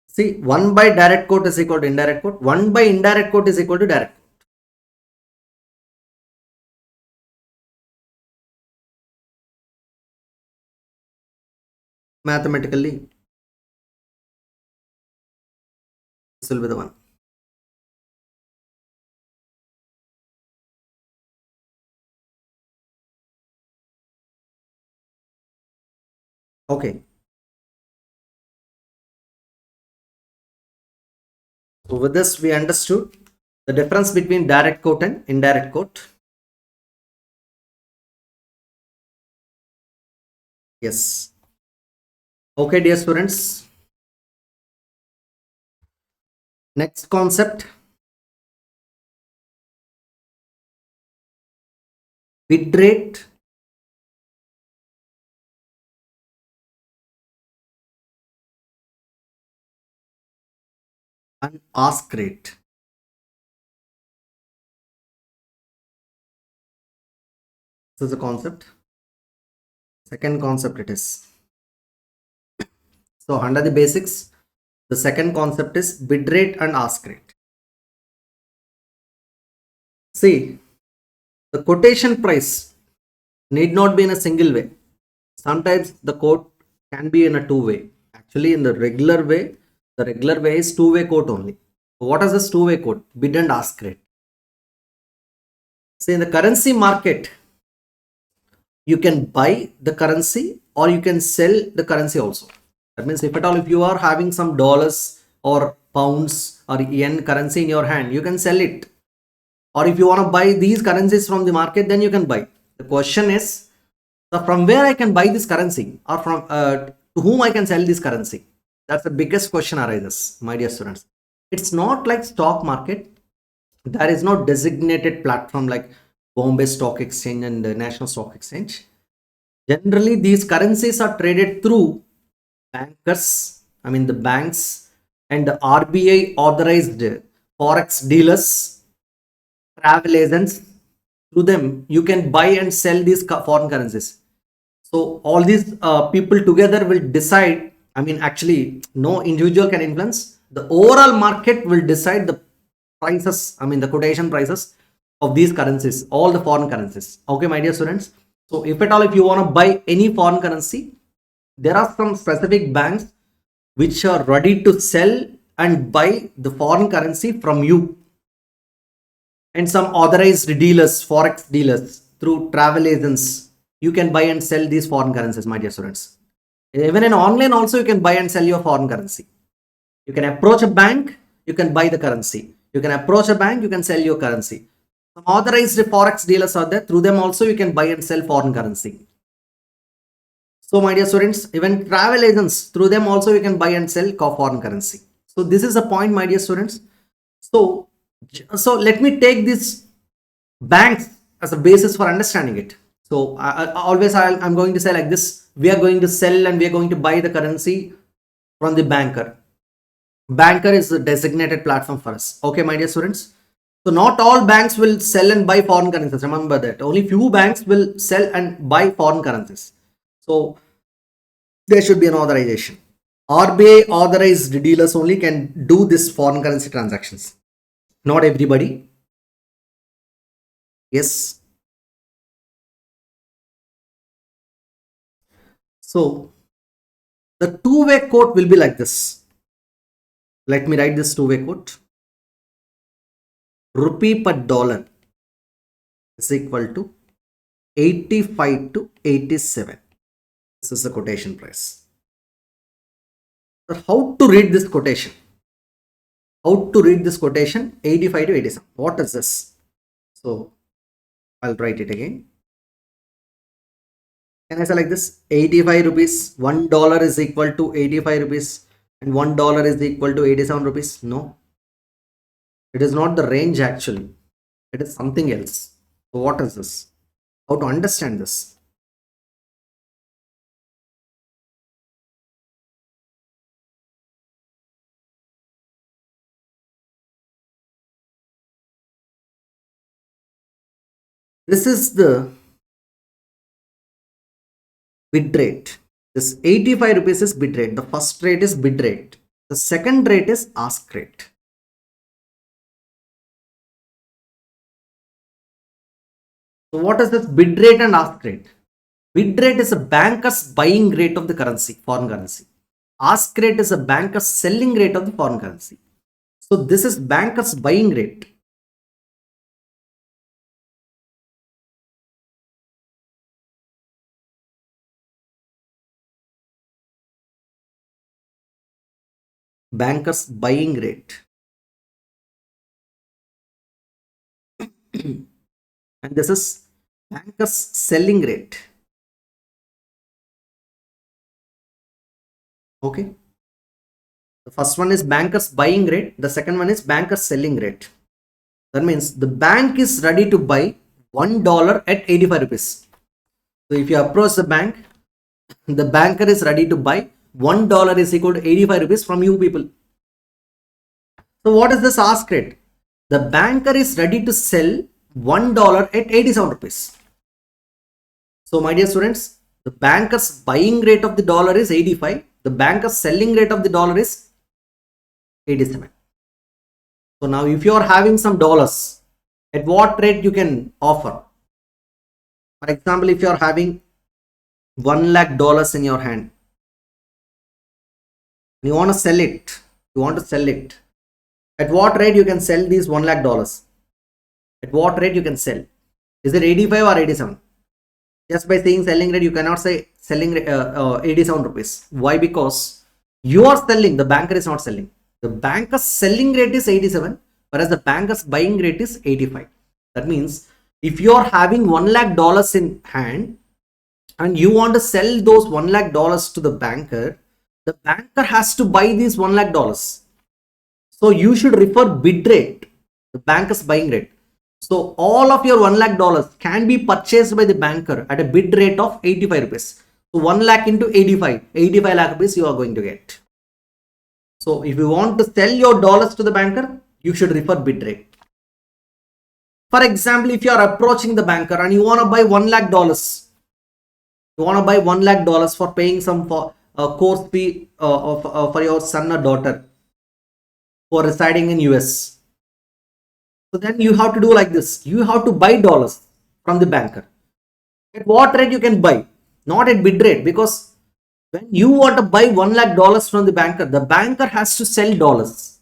See, 1 by direct quote is equal to indirect quote. 1 by indirect quote is equal to direct quote. Mathematically, this will be the one. Okay. So with this, we understood the difference between direct quote and indirect quote. Yes. Okay, dear students. Next concept. Bid rate and ask rate. This is the concept. Second concept it is. So under the basics, the second concept is bid rate and ask rate. See, the quotation price need not be in a single way. Sometimes the quote can be in a two-way. Actually, in the regular way is two-way quote only. What is this two-way quote? Bid and ask rate. See, in the currency market, you can buy the currency or you can sell the currency also. That means if at all, if you are having some dollars or pounds or yen currency in your hand, you can sell it. Or if you want to buy these currencies from the market, then you can buy. The question is, from where I can buy this currency, or from to whom I can sell this currency? That's the biggest question arises, my dear students. It's not like stock market. There is no designated platform like Bombay Stock Exchange and the National Stock Exchange. Generally, these currencies are traded through bankers, I mean the banks, and the RBI authorized forex dealers, travel agents. Through them, you can buy and sell these foreign currencies. So all these people together will decide. I mean, actually, no individual can influence. The overall market will decide the prices. I mean, the quotation prices of these currencies, all the foreign currencies. Okay, my dear students. So if at all, if you want to buy any foreign currency, there are some specific banks which are ready to sell and buy the foreign currency from you, and some authorized dealers, forex dealers, through travel agents, you can buy and sell these foreign currencies, my dear students. Even in online also, you can buy and sell your foreign currency. You can approach a bank, you can buy the currency. You can approach a bank, you can sell your currency. Some authorized forex dealers are there. Through them also, you can buy and sell foreign currency. So, my dear students, even travel agents, through them also, you can buy and sell foreign currency. So, this is the point, my dear students. So let me take this banks as a basis for understanding it. So I'm going to say like this: we are going to sell and we are going to buy the currency from the banker. Banker is a designated platform for us. Okay, my dear students. So not all banks will sell and buy foreign currencies. Remember that only few banks will sell and buy foreign currencies. So there should be an authorization. RBI authorized dealers only can do this foreign currency transactions. Not everybody. Yes. So the two-way quote will be like this. Let me write this two-way quote. Rupee per dollar is equal to 85 to 87. This is the quotation price. So how to read this quotation? How to read this quotation? 85 to 87. What is this? So I'll write it again. Can I say like this? 85 rupees, $1 is equal to 85 rupees and $1 is equal to 87 rupees? No. It is not the range actually. It is something else. So what is this? How to understand this? This is the bid rate. This 85 rupees is bid rate. The first rate is bid rate. The second rate is ask rate. So what is this bid rate and ask rate? Bid rate is a banker's buying rate of the currency, foreign currency. Ask rate is a banker's selling rate of the foreign currency. So this is banker's buying rate. Banker's buying rate. And this is banker's selling rate. Okay. The first one is banker's buying rate. The second one is banker's selling rate. That means the bank is ready to buy $1 at 85 rupees. So if you approach the bank, the banker is ready to buy $1 is equal to 85 rupees from you people. So what is this ask rate? The banker is ready to sell $1 at 87 rupees. So my dear students, the banker's buying rate of the dollar is 85. The banker's selling rate of the dollar is 87. So now if you are having some dollars, at what rate you can offer? For example, if you are having $1 lakh in your hand, you want to sell it. At what rate you can sell these $1 lakh? At what rate you can sell? Is it 85 or 87? Just by saying selling rate, you cannot say selling rate 87 rupees. Why? Because you are selling, the banker is not selling. The banker's selling rate is 87, whereas the banker's buying rate is 85. That means if you are having $1 lakh in hand and you want to sell those $1 lakh to the banker has to buy these $1 lakh. So you should refer bid rate, the banker's buying rate. So all of your $1 lakh can be purchased by the banker at a bid rate of 85 rupees. So 1 lakh into 85 lakh rupees you are going to get. So if you want to sell your dollars to the banker, you should refer bid rate. For example, if you are approaching the banker and you want to buy $1 lakh, you want to buy $1 lakh for paying some course fee for your son or daughter for residing in US. So then you have to do like this. You have to buy dollars from the banker. At what rate you can buy? Not at bid rate, because when you want to buy $1 lakh from the banker has to sell dollars.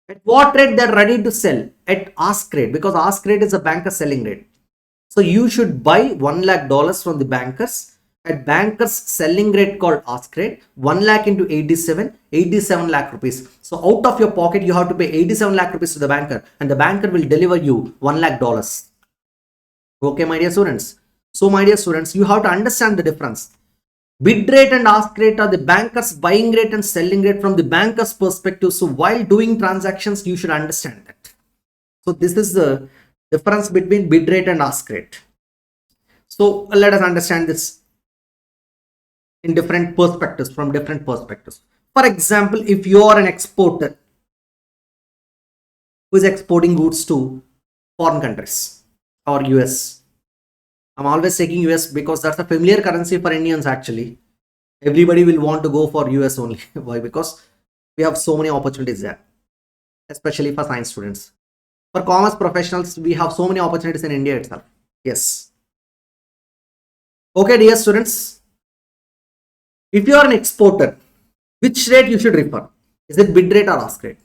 At what rate they are ready to sell? At ask rate, because ask rate is a banker selling rate. So you should buy $1 lakh from the bankers at banker's selling rate called ask rate, 1 lakh into 87 lakh rupees. So out of your pocket, you have to pay 87 lakh rupees to the banker, and the banker will deliver you $1 lakh. Okay, my dear students. So, my dear students, you have to understand the difference. Bid rate and ask rate are the banker's buying rate and selling rate from the banker's perspective. So, while doing transactions, you should understand that. So, this is the difference between bid rate and ask rate. So, let us understand this in different perspectives, from different perspectives. For example, if you are an exporter who is exporting goods to foreign countries or US, I'm always taking US because that's a familiar currency for Indians actually. Everybody will want to go for US only. Why? Because we have so many opportunities there, especially for science students. For commerce professionals, we have so many opportunities in India itself. Yes. Okay, dear students. If you are an exporter, which rate you should refer? Is it bid rate or ask rate?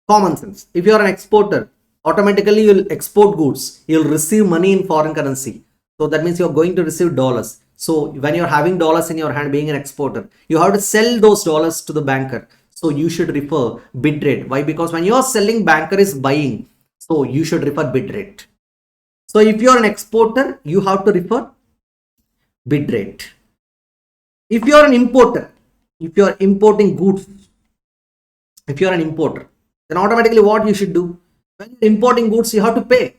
Common sense. If you are an exporter, automatically you will export goods. You will receive money in foreign currency. So that means you are going to receive dollars. So when you are having dollars in your hand, being an exporter, you have to sell those dollars to the banker. So you should refer bid rate. Why? Because when you are selling, banker is buying. So you should refer bid rate. So if you are an exporter, you have to refer bid rate. If you are an importer, if you are importing goods, if you are an importer, then automatically what you should do? When you're importing goods, you have to pay.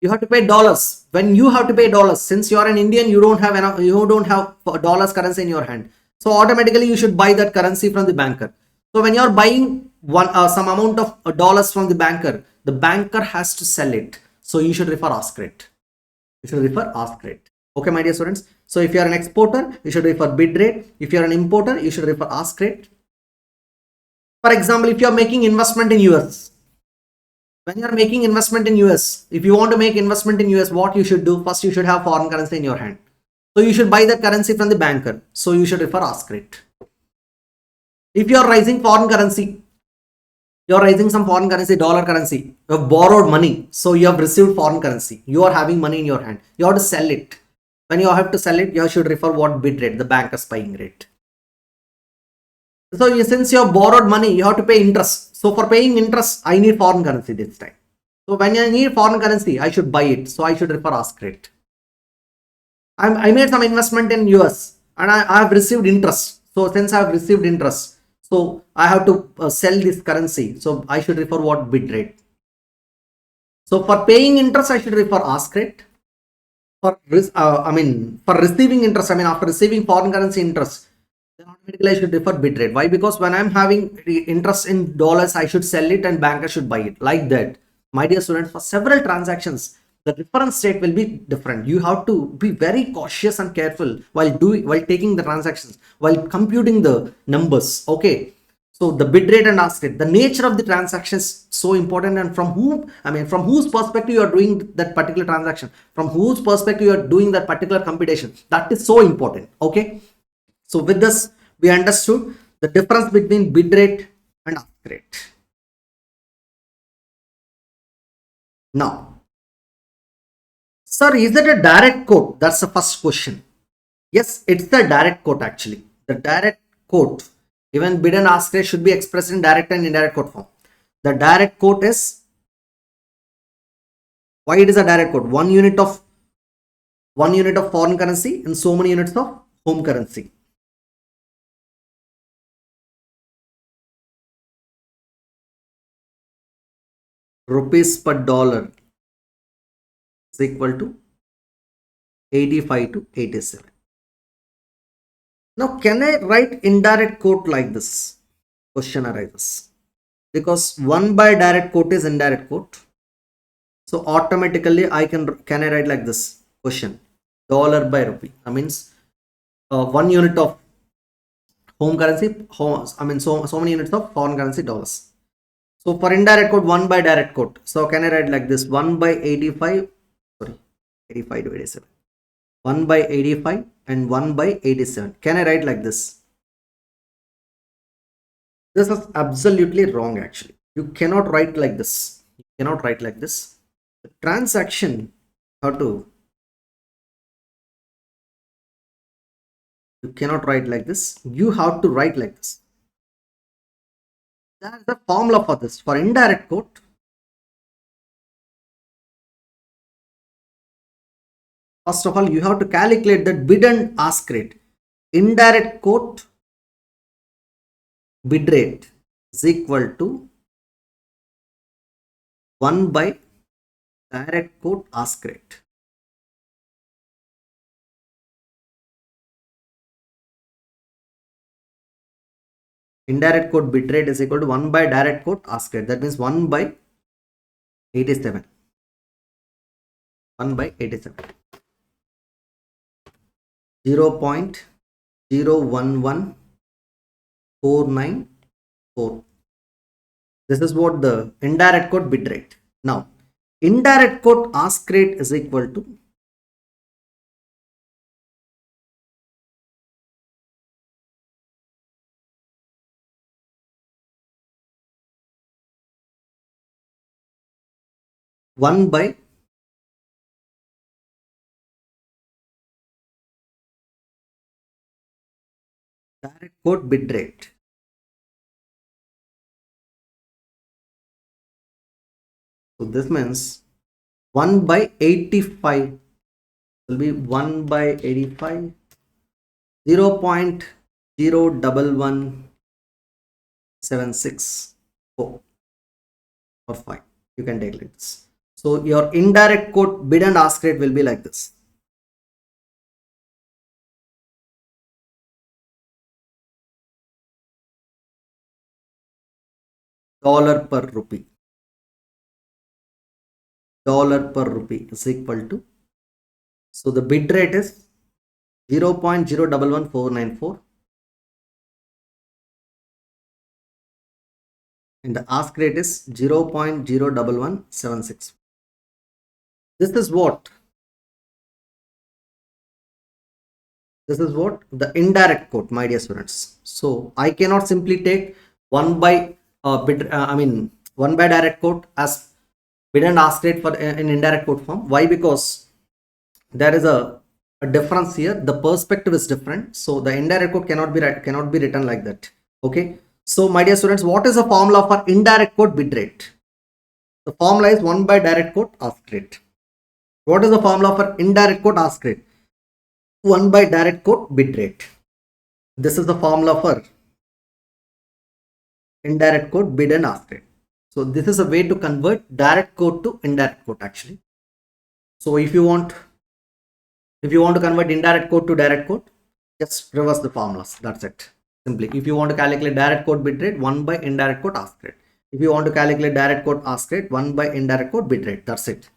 You have to pay dollars. When you have to pay dollars, since you are an Indian, you don't have enough, you don't have dollars currency in your hand. So automatically you should buy that currency from the banker. So when you are buying some amount of dollars from the banker has to sell it. So you should refer ask rate. You should refer ask rate. Okay, my dear students. So if you are an exporter, you should refer bid rate. If you are an importer, you should refer ask rate. For example, if you are making investment in US, when you are making investment in US, if you want to make investment in US, what you should do? First, you should have foreign currency in your hand. So you should buy that currency from the banker. So you should refer ask rate. If you are raising foreign currency, you are raising some foreign currency, dollar currency, you have borrowed money. So you have received foreign currency. You are having money in your hand. You have to sell it. When you have to sell it, you should refer what bid rate, the banker's buying rate. So since you have borrowed money, you have to pay interest. So for paying interest, I need foreign currency this time. So when I need foreign currency, I should buy it. So I should refer ask rate. I made some investment in US and I have received interest. So since I have received interest, so I have to sell this currency. So I should refer what bid rate. So for paying interest, I should refer ask rate. For for receiving interest, after receiving foreign currency interest, then automatically I should refer bid rate. Why? Because when I'm having interest in dollars, I should sell it and banker should buy it. Like that, my dear students, for several transactions, the reference rate will be different. You have to be very cautious and careful while taking the transactions, while computing the numbers. Okay. So the bid rate and ask rate, the nature of the transaction is so important, and from whose perspective you are doing that particular transaction, from whose perspective you are doing that particular computation, that is so important. Okay. So with this, we understood the difference between bid rate and ask rate. Now, sir, is it a direct quote? That's the first question. Yes, it's the direct quote actually. The direct quote, even bid and ask rate should be expressed in direct and indirect quote form. The direct quote is, why it is a direct quote? One unit of foreign currency and so many units of home currency. Rupees per dollar is equal to 85 to 87. Now, can I write indirect quote like this? Question arises. Because 1 by direct quote is indirect quote. So automatically can I write like this? Question. Dollar by rupee. That means 1 unit of home currency, so many units of foreign currency, dollars. So for indirect quote, 1 by direct quote. So can I write like this? 1 by 85, sorry, 85 to 87. 1 by 85 and 1 by 87. Can I write like this? This is absolutely wrong actually. You cannot write like this. You cannot write like this. The transaction, how to You cannot write like this. You have to write like this. That is the formula for this. For indirect quote, first of all, you have to calculate the bid and ask rate. Indirect quote bid rate is equal to 1 by direct quote ask rate. Indirect quote bid rate is equal to 1 by direct quote ask rate. That means 1 by 87. 1 by 87. 0.011494. This is what the indirect quote bid rate. Now, indirect quote ask rate is equal to one by direct quote bid rate. So this means 1 by 85 will be 1 by 85, 0.011176 or 5. You can take like this. So your indirect quote bid and ask rate will be like this. Dollar per rupee. Dollar per rupee is equal to, so the bid rate is 0.011494 and the ask rate is 0.011176. This is what the indirect quote, my dear students. So I cannot simply take 1 by 1 by direct quote as bid and ask rate for an indirect quote form. Why? Because there is a difference here. The perspective is different. So the indirect quote cannot be written like that. Okay. So my dear students, what is the formula for indirect quote bid rate? The formula is 1 by direct quote ask rate. What is the formula for indirect quote ask rate? 1 by direct quote bid rate. This is the formula for indirect quote bid and ask rate. So this is a way to convert direct quote to indirect quote actually. So if you want to convert indirect quote to direct quote, just reverse the formulas. That's it. Simply, if you want to calculate direct quote bid rate, 1 by indirect quote ask rate. If you want to calculate direct quote ask rate, 1 by indirect quote bid rate. That's it.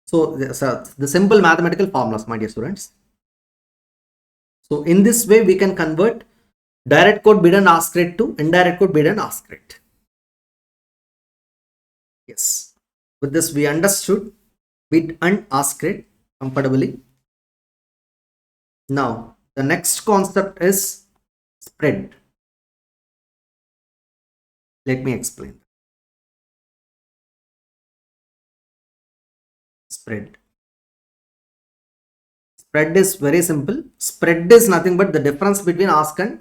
So the simple mathematical formulas, my dear students. So in this way, we can convert direct quote bid and ask rate to indirect quote bid and ask rate. Yes. With this, we understood bid and ask rate comfortably. Now, the next concept is spread. Let me explain. Spread. Spread is very simple. Spread is nothing but the difference between ask and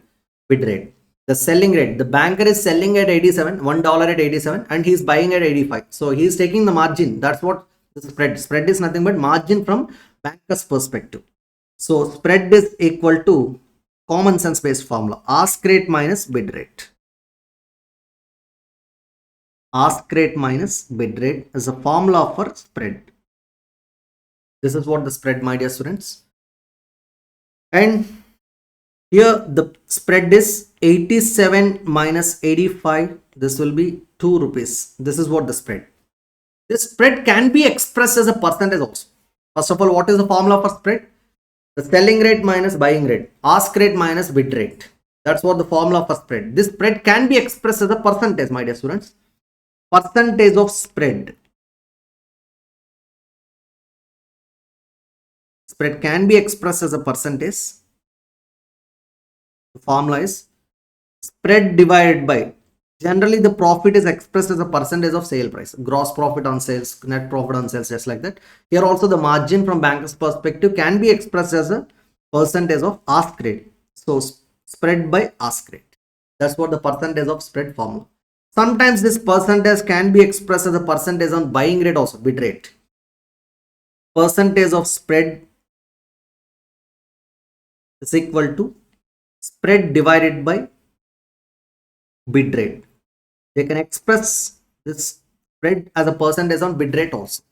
bid rate. The selling rate, the banker is selling at 87, $1 at 87, and he's buying at 85. So he's taking the margin. That's what the spread. Spread is nothing but margin from banker's perspective. So spread is equal to common sense based formula. Ask rate minus bid rate. Ask rate minus bid rate is a formula for spread. This is what the spread, my dear students. And here the spread is 87 minus 85. This will be 2 rupees. This is what the spread. This spread can be expressed as a percentage also. First of all, what is the formula for spread? The selling rate minus buying rate. Ask rate minus bid rate. That's what the formula for spread. This spread can be expressed as a percentage, my dear students. Percentage of spread. Spread can be expressed as a percentage. The formula is spread divided by, generally the profit is expressed as a percentage of sale price. Gross profit on sales, net profit on sales, just like that. Here also the margin from banker's perspective can be expressed as a percentage of ask rate. So spread by ask rate. That's what the percentage of spread formula. Sometimes this percentage can be expressed as a percentage on buying rate also, bid rate. Percentage of spread is equal to spread divided by bid rate. They can express this spread as a percentage on bid rate also.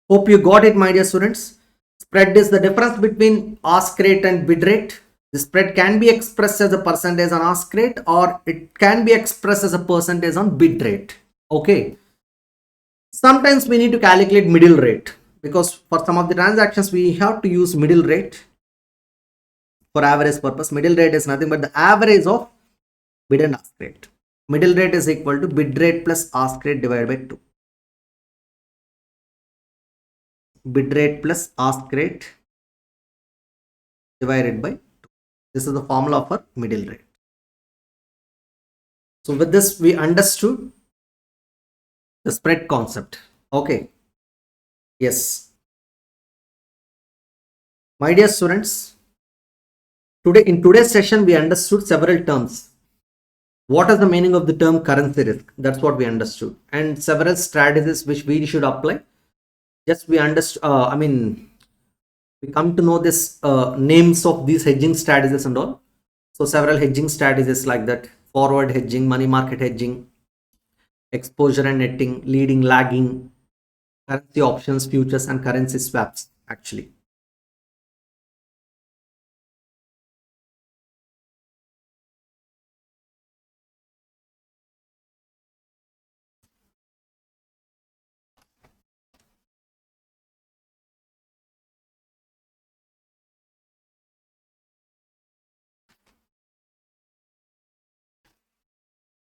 Hope you got it, my dear students. Spread is the difference between ask rate and bid rate. The spread can be expressed as a percentage on ask rate, or it can be expressed as a percentage on bid rate. Okay. Sometimes we need to calculate middle rate, because for some of the transactions we have to use middle rate for average purpose. Middle rate is nothing but the average of bid and ask rate. Middle rate is equal to bid rate plus ask rate divided by 2. Bid rate plus ask rate divided by 2. This is the formula for middle rate. So with this we understood the spread concept. Okay. Yes. My dear students, in today's session we understood several terms. What is the meaning of the term currency risk? That's what we understood, and several strategies which we should apply. Just we understood. We come to know this names of these hedging strategies and all. So several hedging strategies like that: forward hedging, money market hedging, exposure and netting, leading, lagging, currency options, futures, and currency swaps. Actually.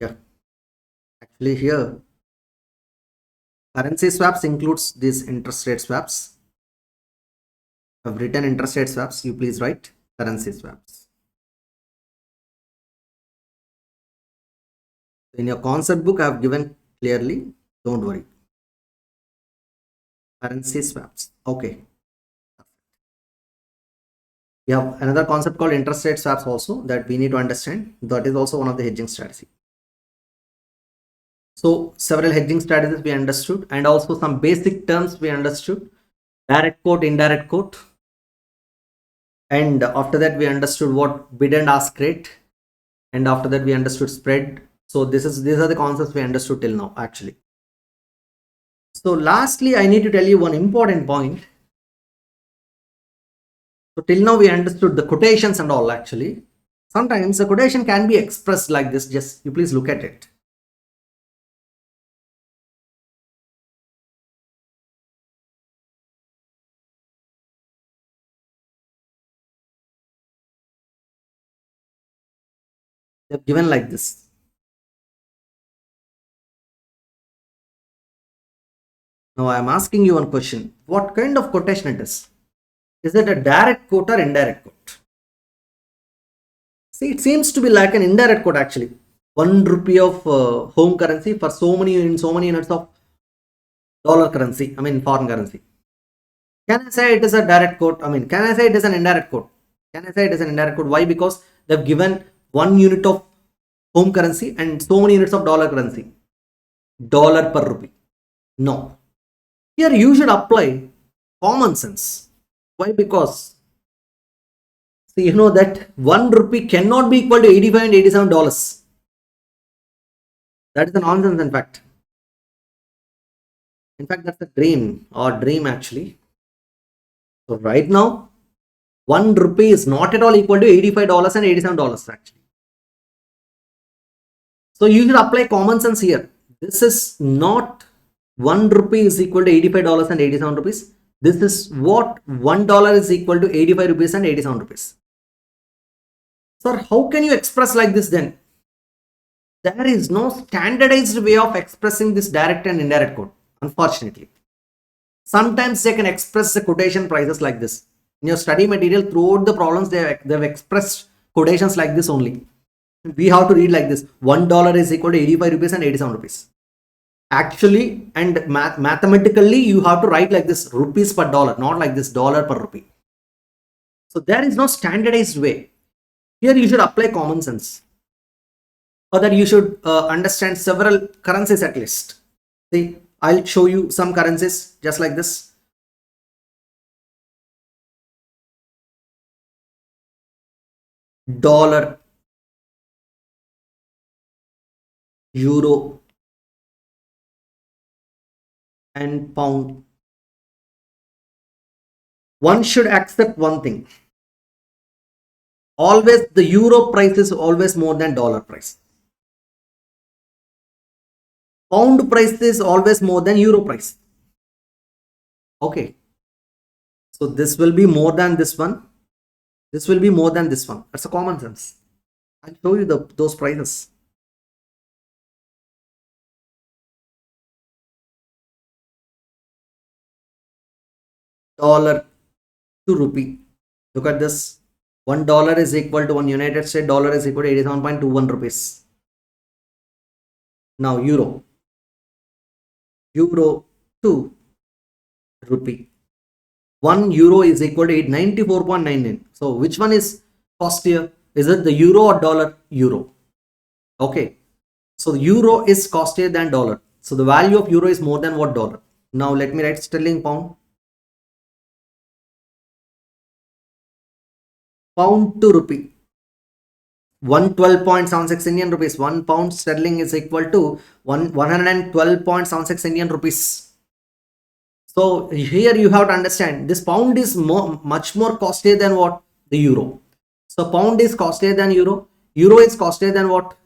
Yeah. Actually here, currency swaps includes these interest rate swaps. I've written interest rate swaps. You please write currency swaps. In your concept book, I have given clearly. Don't worry. Currency swaps. Okay. We have another concept called interest rate swaps also that we need to understand. That is also one of the hedging strategy. So several hedging strategies we understood, and also some basic terms we understood: direct quote, indirect quote, and after that we understood what bid and ask rate, and after that we understood spread. So these are the concepts we understood till now actually. So lastly, I need to tell you one important point. So till now we understood the quotations and all. Actually, sometimes the quotation can be expressed like this. Just you please look at it. They're given like this. Now I am asking you one question. What kind of quotation it is? Is it a direct quote or indirect quote? See, it seems to be like an indirect quote actually. 1 rupee of home currency for so many units of dollar currency. I mean foreign currency. Can I say it is a direct quote? I mean, can I say it is an indirect quote? Can I say it is an indirect quote? Why? Because they've given 1 unit of home currency and so many units of dollar currency. Dollar per rupee. No. Here you should apply common sense. Why? Because so you know that 1 rupee cannot be equal to 85 and $87. That is a nonsense in fact. In fact, that's a dream actually. So right now, 1 rupee is not at all equal to $85 and $87 actually. So you should apply common sense here. This is not 1 rupee is equal to $85 and 87 rupees. This is what $1 is equal to 85 rupees and 87 rupees. Sir, how can you express like this then? There is no standardized way of expressing this direct and indirect quote, unfortunately. Sometimes they can express the quotation prices like this. In your study material, throughout the problems, they've expressed quotations like this only. We have to read like this: $1 is equal to 85 rupees and 87 rupees. Actually, and mathematically, you have to write like this: rupees per dollar, not like this dollar per rupee. So there is no standardized way. Here you should apply common sense, or that you should understand several currencies at least. See, I'll show you some currencies just like this. Dollar, euro, and pound. One should accept one thing. Always the euro price is always more than dollar price. Pound price is always more than euro price. Okay. So this will be more than this one. This will be more than this one. That's a common sense. I'll show you those prices. Dollar to rupee. Look at this. $1 is equal to 1 United States dollar is equal to 87.21 rupees. Now euro. Euro to rupee. 1 euro is equal to 894.99. So which one is costlier? Is it the euro or dollar? Euro. Okay. So the euro is costlier than dollar. So the value of euro is more than what dollar. Now let me write sterling pound. Pound to rupee. 112.76 Indian rupees. 1 pound sterling is equal to 112.76 Indian rupees. So here you have to understand this pound is much more costlier than what? The euro. So pound is costlier than euro. Euro is costlier than what?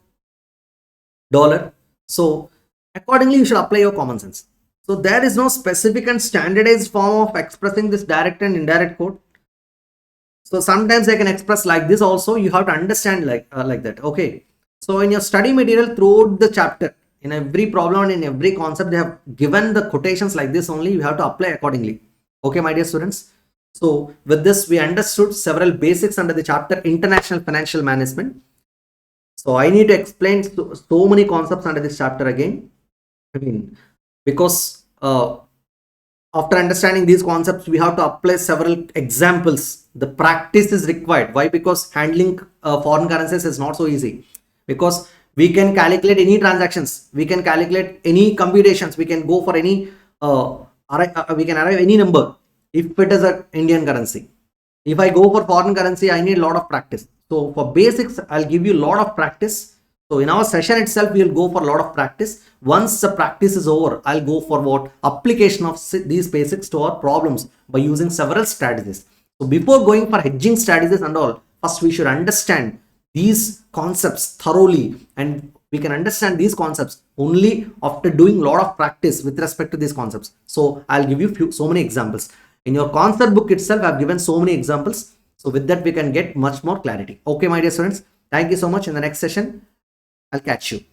Dollar. So accordingly you should apply your common sense. So there is no specific and standardized form of expressing this direct and indirect code. So sometimes I can express like this also. You have to understand like that. Okay. So in your study material throughout the chapter, in every problem and in every concept, they have given the quotations like this only. You have to apply accordingly. Okay, my dear students. So with this, we understood several basics under the chapter International Financial Management. So I need to explain so many concepts under this chapter again. I mean, because after understanding these concepts, we have to apply several examples. The practice is required. Why? Because handling foreign currencies is not so easy. Because we can calculate any transactions, we can calculate any computations, we can go for any we can arrive any number if it is an Indian currency. If I go for foreign currency, I need a lot of practice. So for basics, I'll give you a lot of practice. So in our session itself, we will go for a lot of practice. Once the practice is over, I'll go for what? Application of these basics to our problems by using several strategies. So before going for hedging strategies and all, first we should understand these concepts thoroughly, and we can understand these concepts only after doing a lot of practice with respect to these concepts. So I'll give you so many examples. In your concept book itself, I've given so many examples. So with that, we can get much more clarity. Okay, my dear students, thank you so much. In the next session, I'll catch you.